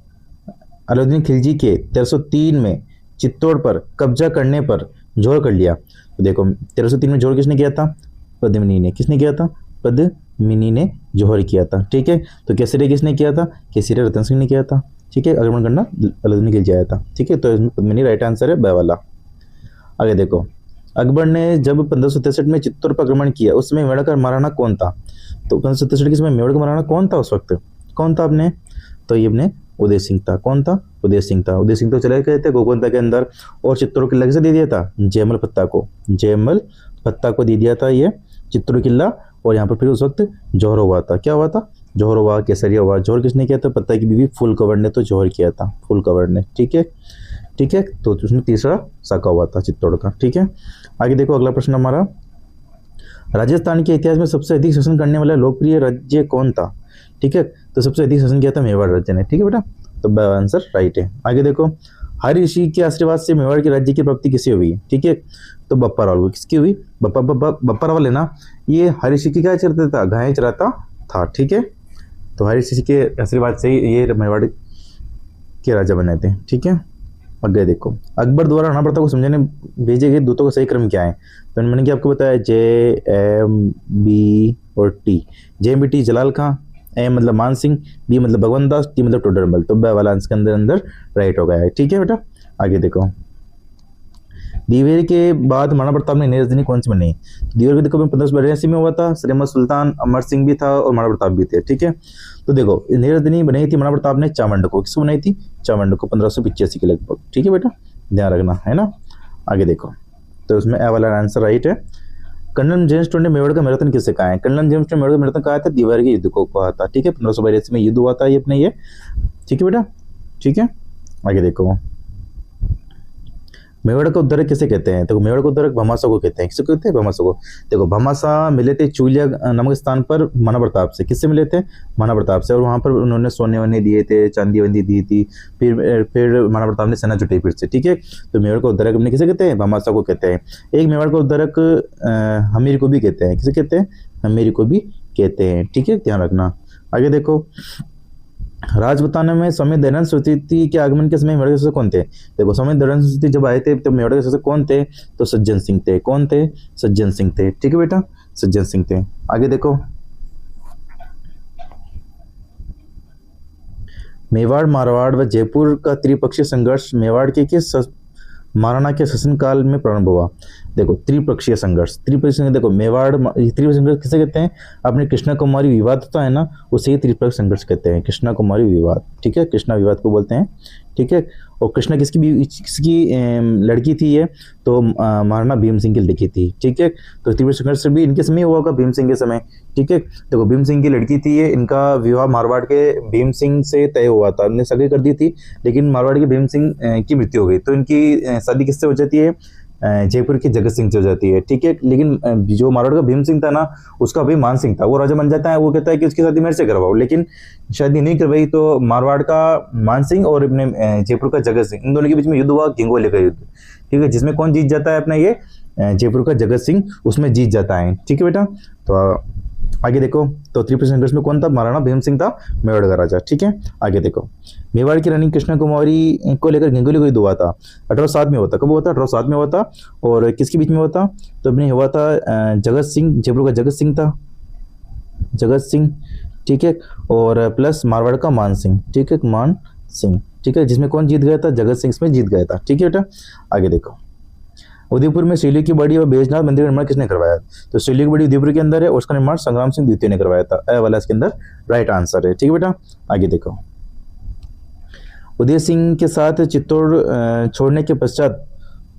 अलाउद्दीन खिलजी के 1303 में चित्तौड़ पर कब्जा करने पर जोर कर लिया। तो देखो, 1303 में जोर किसने किया था? पद्मिनी ने। किसने किया था? पद्मिनी ने जोहर किया था। ठीक है, तो केसरिया किसने किया था? केसरिया रतन सिंह ने किया था। ठीक है, आक्रमण करना अलाउद्दीन खिलजी आया था। ठीक है, तो इसमें पद्मिनी राइट आंसर है, ब वाला। आगे देखो, अकबर ने जब 1563 में चित्तौड़ पर आक्रमण किया, उस समय मेवाड़ का महाराणा कौन था? तो 1563 के समय मेवाड़ का महाराणा कौन था उस वक्त? कौन था अपने? तो ये अपने उदय सिंह था। कौन था? उदय सिंह था। उदय सिंह तो चले गए थे गोगोंदा के अंदर, और चित्तौड़ किला किसे दे दिया था? जयमल पत्ता को। जयमल पत्ता को दे दिया था ये चित्तौड़ किला। और यहाँ पर फिर उस वक्त जौहर हुआ था। क्या हुआ था? जौहर हुआ, केसरिया हुआ। जौहर किसने किया था? पत्ता की बीवी फूल कंवर ने तो जौहर किया था, फूल कंवर ने। ठीक है, ठीक है, तो उसमें तीसरा साका हुआ था चित्तौड़ का। ठीक है, आगे देखो, अगला प्रश्न हमारा, राजस्थान के इतिहास में सबसे अधिक शासन करने वाला लोकप्रिय राज्य कौन था? ठीक है, तो सबसे अधिक शासन किया था मेवाड़ राज्य ने। ठीक है बेटा, तो आंसर राइट है। आगे देखो, हरि ऋषि के आशीर्वाद से मेवाड़ के राज्य की प्राप्ति किसे हुई? ठीक है, तो बप्पा रावल को। किसकी हुई? बप्पा रावल है ना, ये हरि ऋषि की क्या चरता था? गाय चराता था। ठीक है, तो हरि ऋषि के आशीर्वाद से ये मेवाड़ के राजा बने थे। ठीक है, आगे देखो, अकबर द्वारा राणा प्रताप को समझाने भेजे गए दूतों का सही क्रम क्या है? तो मैंने क्या आपको बताया, JMB और T। JMB जलाल खां, ए मतलब मान सिंह, बी मतलब भगवंत दास, टी मतलब टोडरमल। तो ब वाला आंसर के अंदर राइट हो गया है। ठीक है बेटा, आगे देखो, दीवेर के बाद महाराणा प्रताप ने नई राजधानी कौन सी बनाई? तो दीवेर देखो 1582 में हुआ था। सलीम सुल्तान, अमर सिंह भी था, और महाराणा प्रताप भी थे। ठीक है, तो देखो, नई राजधानी बनाई थी महाराणा प्रताप ने चावंड को। किसको बनाई थी? चावंड को, 1585 के लगभग। ठीक है बेटा, ध्यान रखना है ना। आगे देखो, तो उसमें ए वाला आंसर राइट है। कर्नल जेम्स टोड ने मेवाड़ का मैराथन किससे कहा है? कर्नल जेम्स टोड ने मेवाड़ का मैराथन कहा था दीवार के युद्ध को कहा था। ठीक है, 1582 में युद्ध हुआ था ये अपने ये। ठीक है बेटा, ठीक है, आगे देखो, मेवाड़ का उद्धारक किसे कहते हैं? तो मेवाड़ का उद्धारक भमासा को कहते हैं। किसे कहते हैं? भमासा को। देखो, भमासा मिले थे चूलिया नामक स्थान पर महाराणा प्रताप से। किससे मिले थे? महाराणा प्रताप से। और वहां पर उन्होंने सोने वने दिए थे, चांदी वंदी दी थी। फिर महाराणा प्रताप ने सेना जुटाई फिर से। ठीक है, तो मेवाड़ का उद्धारक अपने किसे कहते हैं? भमासा को कहते हैं। एक मेवाड़ का उद्धारक हमीर को भी कहते हैं। किसे कहते हैं? हमीर को भी कहते हैं। ठीक है, ध्यान रखना। आगे देखो, राजपूताना में स्वामी दयानंद सरस्वती के आगमन के समय मेवाड़ के शासक कौन थे? देखो, स्वामी दयानंद सरस्वती जब आए थे तो मेवाड़ के शासक कौन थे? तो सज्जन सिंह थे। कौन थे? सज्जन सिंह थे। ठीक है बेटा, सज्जन सिंह थे। आगे देखो, मेवाड़, मारवाड़ व जयपुर का त्रिपक्षीय संघर्ष मेवाड़ के किस महाराणा के शासनकाल में प्रारंभ हुआ? देखो, त्रिपक्षीय संघर्ष। त्रिपक्षीय देखो, मेवाड़ त्रिपक्षीय संघर्ष किसे कहते हैं? अपने कृष्णा कुमारी विवाद होता है ना, उसे ही त्रिपक्षीय संघर्ष कहते हैं। कृष्णा कुमारी विवाद। ठीक है, कृष्णा विवाद को बोलते हैं। ठीक है, और कृष्णा किसकी लड़की थी ये? तो महाराणा भीम सिंह की लड़की थी। ठीक है, तो त्रिपक्षीय संघर्ष भी इनके समय हुआ होगा, भीम सिंह के समय। ठीक है, देखो, भीम सिंह की लड़की थी ये, इनका विवाह मारवाड़ के भीम सिंह से तय हुआ था। उन्होंने सगाई कर दी थी, लेकिन मारवाड़ के भीम सिंह की मृत्यु हो गई, तो इनकी शादी किससे हो जाती है? जयपुर की जगत सिंह से हो जाती है, ठीक है। लेकिन जो मारवाड़ का भीम सिंह था ना, उसका भाई मान सिंह था, वो राजा बन जाता है, वो कहता है कि उसकी शादी मेरे से करवाओ, लेकिन शादी नहीं करवाई, तो मारवाड़ का मान सिंह और अपने जयपुर का जगत सिंह, इन दोनों के बीच में युद्ध हुआ, घिंगोले का युद्ध, ठीक है, जिसमें कौन जीत जाता है अपना ये जयपुर का जगत सिंह, उसमें जीत जाता है, ठीक है बेटा। तो आगे देखो, तो त्रिपुर संघर्ष में कौन था, महाराणा भीम सिंह था, मेवाड़ का राजा, ठीक है। आगे देखो, मेवाड़ की रानी कृष्णा कुमारी को लेकर घिंगोली को युद्ध हुआ था 1807 में हुआ था। कब हुआ था, 1807 में हुआ था। और किसके बीच में हुआ था, तो अपने हुआ था जगत सिंह, जयपुर का जगत सिंह था, जगत सिंह, ठीक है, और प्लस मारवाड़ का मान सिंह, ठीक है, मान सिंह, ठीक है, जिसमें कौन जीत गया था, जगत सिंह इसमें जीत गया था, ठीक है बेटा। आगे देखो, उदयपुर में श्रीली की बड़ी और बैजनाथ मंदिर का निर्माण किसने करवाया, तो श्रीली की बड़ी उदयपुर के अंदर है, और उसका निर्माण संग्राम सिंह द्वितीय ने करवाया था, ए वाला इसके अंदर राइट आंसर है, ठीक है बेटा। आगे देखो, उदय सिंह के साथ चित्तौड़ छोड़ने के पश्चात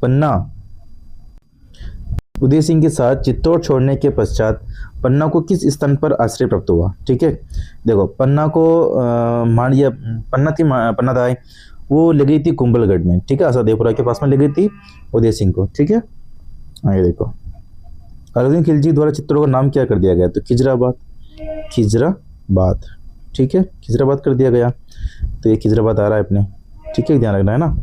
पन्ना, उदय सिंह के साथ चित्तौड़ छोड़ने के पश्चात पन्ना को किस स्थान पर आश्रय प्राप्त हुआ, ठीक है। देखो, पन्ना को मांडिया, पन्ना थी, पन्ना था, वो लगी थी कुंभलगढ़ में, ठीक है, आसादेवपुरा के पास में लगी थी उदय सिंह को, ठीक है। आगे देखो, अलाउद्दीन खिलजी द्वारा चित्तौड़ का नाम क्या कर दिया गया, तो खिजराबाद, खिजराबाद, ठीक है, खिजराबाद कर दिया गया, तो ये खिजराबाद आ रहा है अपने, ठीक है, ध्यान रखना है ना।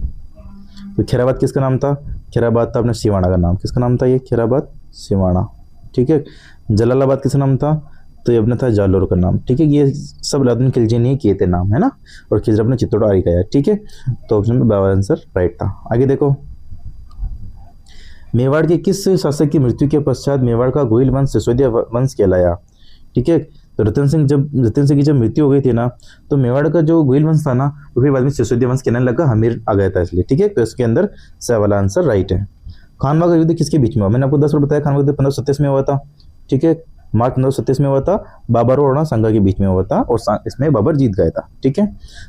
तो खैराबाद किसका नाम था, खैराबाद था अपने सिवाना का नाम, किसका नाम था ये, खैराबाद सिवाना, ठीक है। जलालाबाद किसका नाम था, तो ये अपना था जालोर का नाम, ठीक है। ये सब अलाउद्दीन खिलजी ने किए थे नाम, है ना, और खिजरा अपने चित्तौड़ आ गया, ठीक है। तो ऑप्शन में बाबा आंसर राइट था। आगे देखो, मेवाड़ के किस शासक की मृत्यु के पश्चात मेवाड़ का गोहिल वंश सिसोदिया वंश कहलाया, ठीक है। तो रतन सिंह की जब मृत्यु हो गई थी ना, तो मेवाड़ का जो गोहिल वंश था ना, वो फिर बाद में सिसोदिया वंश कहने लगा, हमीर आ गया था इसलिए, ठीक है। तो इसके अंदर स वाला आंसर राइट है। खानवा का युद्ध किसके बीच में हुआ, मैंने आपको 10 बार बताया, खानवा का युद्ध 1537 में हुआ था, ठीक है, मार्च 1537 में हुआ था, बाबर और राणा सांगा के बीच में हुआ था, और इसमें बाबर जीत गया था, ठीक है।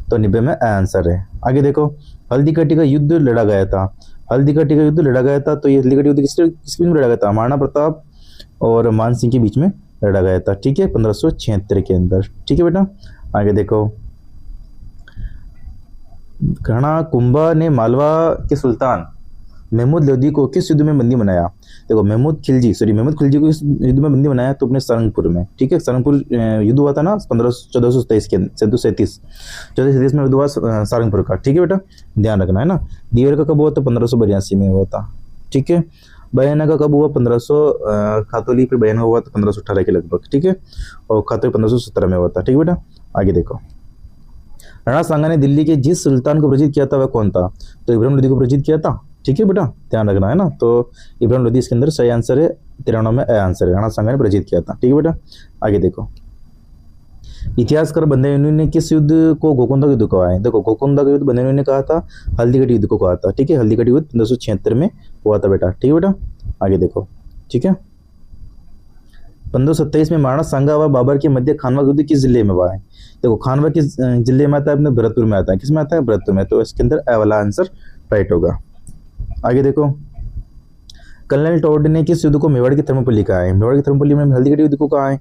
तो 90 में आंसर है। आगे देखो, हल्दी घाटी का युद्ध लड़ा गया था, हल्दी घाटी का युद्ध लड़ा गया था, तो ये हल्दी घाटी युद्ध किसके बीच में लड़ा गया था, महाराणा प्रताप और मान सिंह के बीच में लड़ा गया था, ठीक है, 1576 के अंदर, ठीक है बेटा। आगे देखो, घना कुंभा ने मालवा के सुल्तान महमूद लोधी को किस युद्ध में बंदी बनाया, देखो महमूद खिलजी को किस युद्ध में बंदी बनाया, तो अपने सारंगपुर में, ठीक है। सारंगपुर युद्ध हुआ था ना 1427 के 1437 में युद्ध हुआ सारंगपुर का, ठीक है बेटा, ध्यान रखना है ना। दिवेर का कब हुआ, तो 1582 में हुआ था, ठीक है। बयाना का कब हुआ, 1500, खातौली फिर बयाना हुआ तो 1518 के लगभग, ठीक है, और खातौली 1517 में हुआ था, ठीक है बेटा। आगे देखो, राणा सांगा ने दिल्ली के जिस सुल्तान को पराजित किया था वह कौन था, तो इब्राहिम लोदी को पराजित किया था, ठीक है बेटा, ध्यान रखना है ना। तो इब्राहिम लोदी इसके अंदर सही आंसर है, 93 में आंसर है, राणा सांगा ने पराजित किया था, ठीक है बेटा। आगे देखो, इतिहासकार बंदायुनी ने किस युद्ध को गोकुंदा युद्ध कहा है, देखो गोकुंदा का युद्ध बंदायुनी ने कहा था, हल्दीघाटी युद्ध को कहा था, ठीक है, हल्दीघाटी युद्ध 1576 में हुआ था बेटा, ठीक है बेटा। आगे देखो, ठीक है, 1527 में महाराणा सांगा व बाबर के मध्य खानवा युद्ध किस जिले में हुआ है, देखो खानवा किस जिले में आता है, अपने भरतपुर में आता है, किस में आता है, भरतपुर में, तो इसके अंदर ए वाला आंसर राइट होगा। आगे देखो, कर्नल टॉड ने किस युद्ध को मेवाड़ की थर्मोपल्ली लिखा है, मेवाड़ की थर्मोपल्ली में हल्दीघाटी युद्ध को कहा है,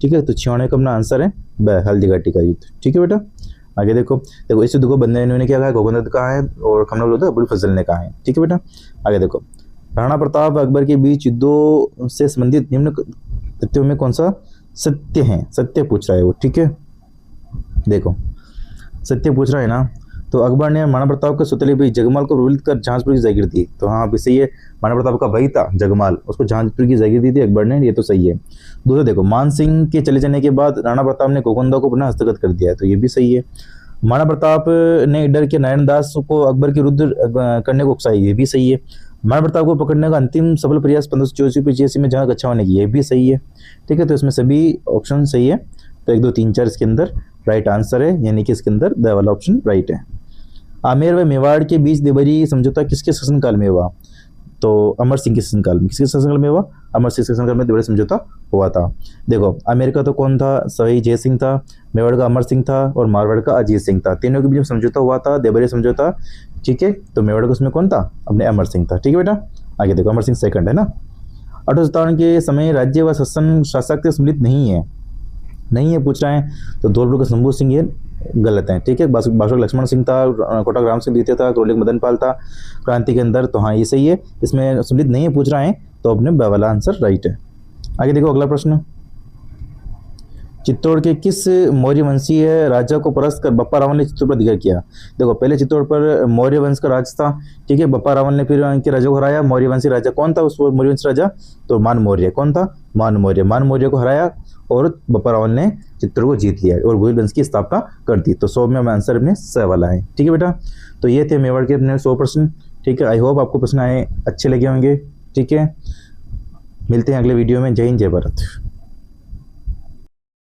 ठीक है, तो 96 का अपना आंसर है हल्दीघाटी का युद्ध, ठीक है बेटा। आगे देखो, इस युद्ध को बंदायुनी ने क्या कहा है, गोकुंदा युद्ध कहा है, और खमना युद्ध अबुल फजल ने कहा है, ठीक है बेटा। आगे देखो, राणा प्रताप अकबर के बीच युद्धों से संबंधित निम्न तथ्यों में कौन सा सत्य है, सत्य पूछ रहा है वो, ठीक है। देखो, सत्य पूछ रहा है ना, तो अकबर ने महाराणा प्रताप के सौतेले भाई जगमाल को प्रबलित कर जहांजपुर की जागीर दी, तो हाँ अभी सही है, महाराणा प्रताप का भाई था जगमाल, उसको जहांजपुर की जागीर दी थी अकबर ने, ये तो सही है। दूसरा देखो, मान सिंह के चले जाने के बाद राणा प्रताप ने गोकुंदा को पुनः हस्तगत कर दिया है, तो ये भी सही है। महाराणा प्रताप ने डर के नारायण दास को अकबर के विरुद्ध करने को उकसाई, ये भी सही है। महाराणा प्रताप को पकड़ने का अंतिम सफल प्रयास 1584 में जहां गच्छावा ने किया, ये भी सही है, ठीक है। तो इसमें सभी ऑप्शन सही है, तो 1 2 3 4 इसके अंदर राइट आंसर है, यानी कि इसके अंदर द वाला ऑप्शन राइट है। आमेर व मेवाड़ के बीच देवरी समझौता किसके शासनकाल में हुआ, तो अमर सिंह के शासनकाल में, किसके शासनकाल में हुआ, अमर सिंह के शासनकाल में देवरी समझौता हुआ था। देखो, आमेर का तो कौन था, सवाई जय सिंह था, मेवाड़ का अमर सिंह था, और मारवाड़ का अजीत सिंह था, तीनों के बीच में समझौता हुआ था, देवरी समझौता, ठीक है। तो मेवाड़ का उसमें कौन था, अपने अमर सिंह था, ठीक है बेटा। आगे देखो, अमर सिंह सेकंड है ना। 1857 के समय राज्य व शासन शासक से सम्मिलित नहीं है पूछ रहे हैं, तो धौलपुर का शंभू सिंह ये गलत हैं, ठीक है। बाशोक लक्ष्मण सिंह था, कोटा राम सिंह द्वितीय था, क्रोलिक मदन पाल था क्रांति के अंदर, तो हाँ ये सही है। इसमें सुमित नहीं पूछ रहा है तो अपने ब वाला आंसर राइट है। आगे देखो अगला प्रश्न, चित्तौड़ के किस मौर्य वंशीय राजा को परास्त कर बप्पा रावल ने चित्तौड़ पर अधिकार किया? देखो पहले चित्तौड़ पर मौर्य वंश का राज था, ठीक है। बप्पा रावल ने फिर इनके राजा को हराया। मौर्य वंशी राजा कौन था उस मौर्य वंशी राजा? तो मान मौर्य। कौन था? मान मौर्य। मान मौर्य को हराया और बप्पा रावल ने चित्तौड़ को जीत लिया और भोज वंश की स्थापना कर दी। तो 100 में आंसर अपने स वाला है, ठीक है बेटा। तो ये थे मेवाड़ के अपने 100 प्रश्न, ठीक है। आई होप आपको प्रश्न आए अच्छे लगे होंगे, ठीक है। मिलते हैं अगले वीडियो में। जय हिंद, जय भारत।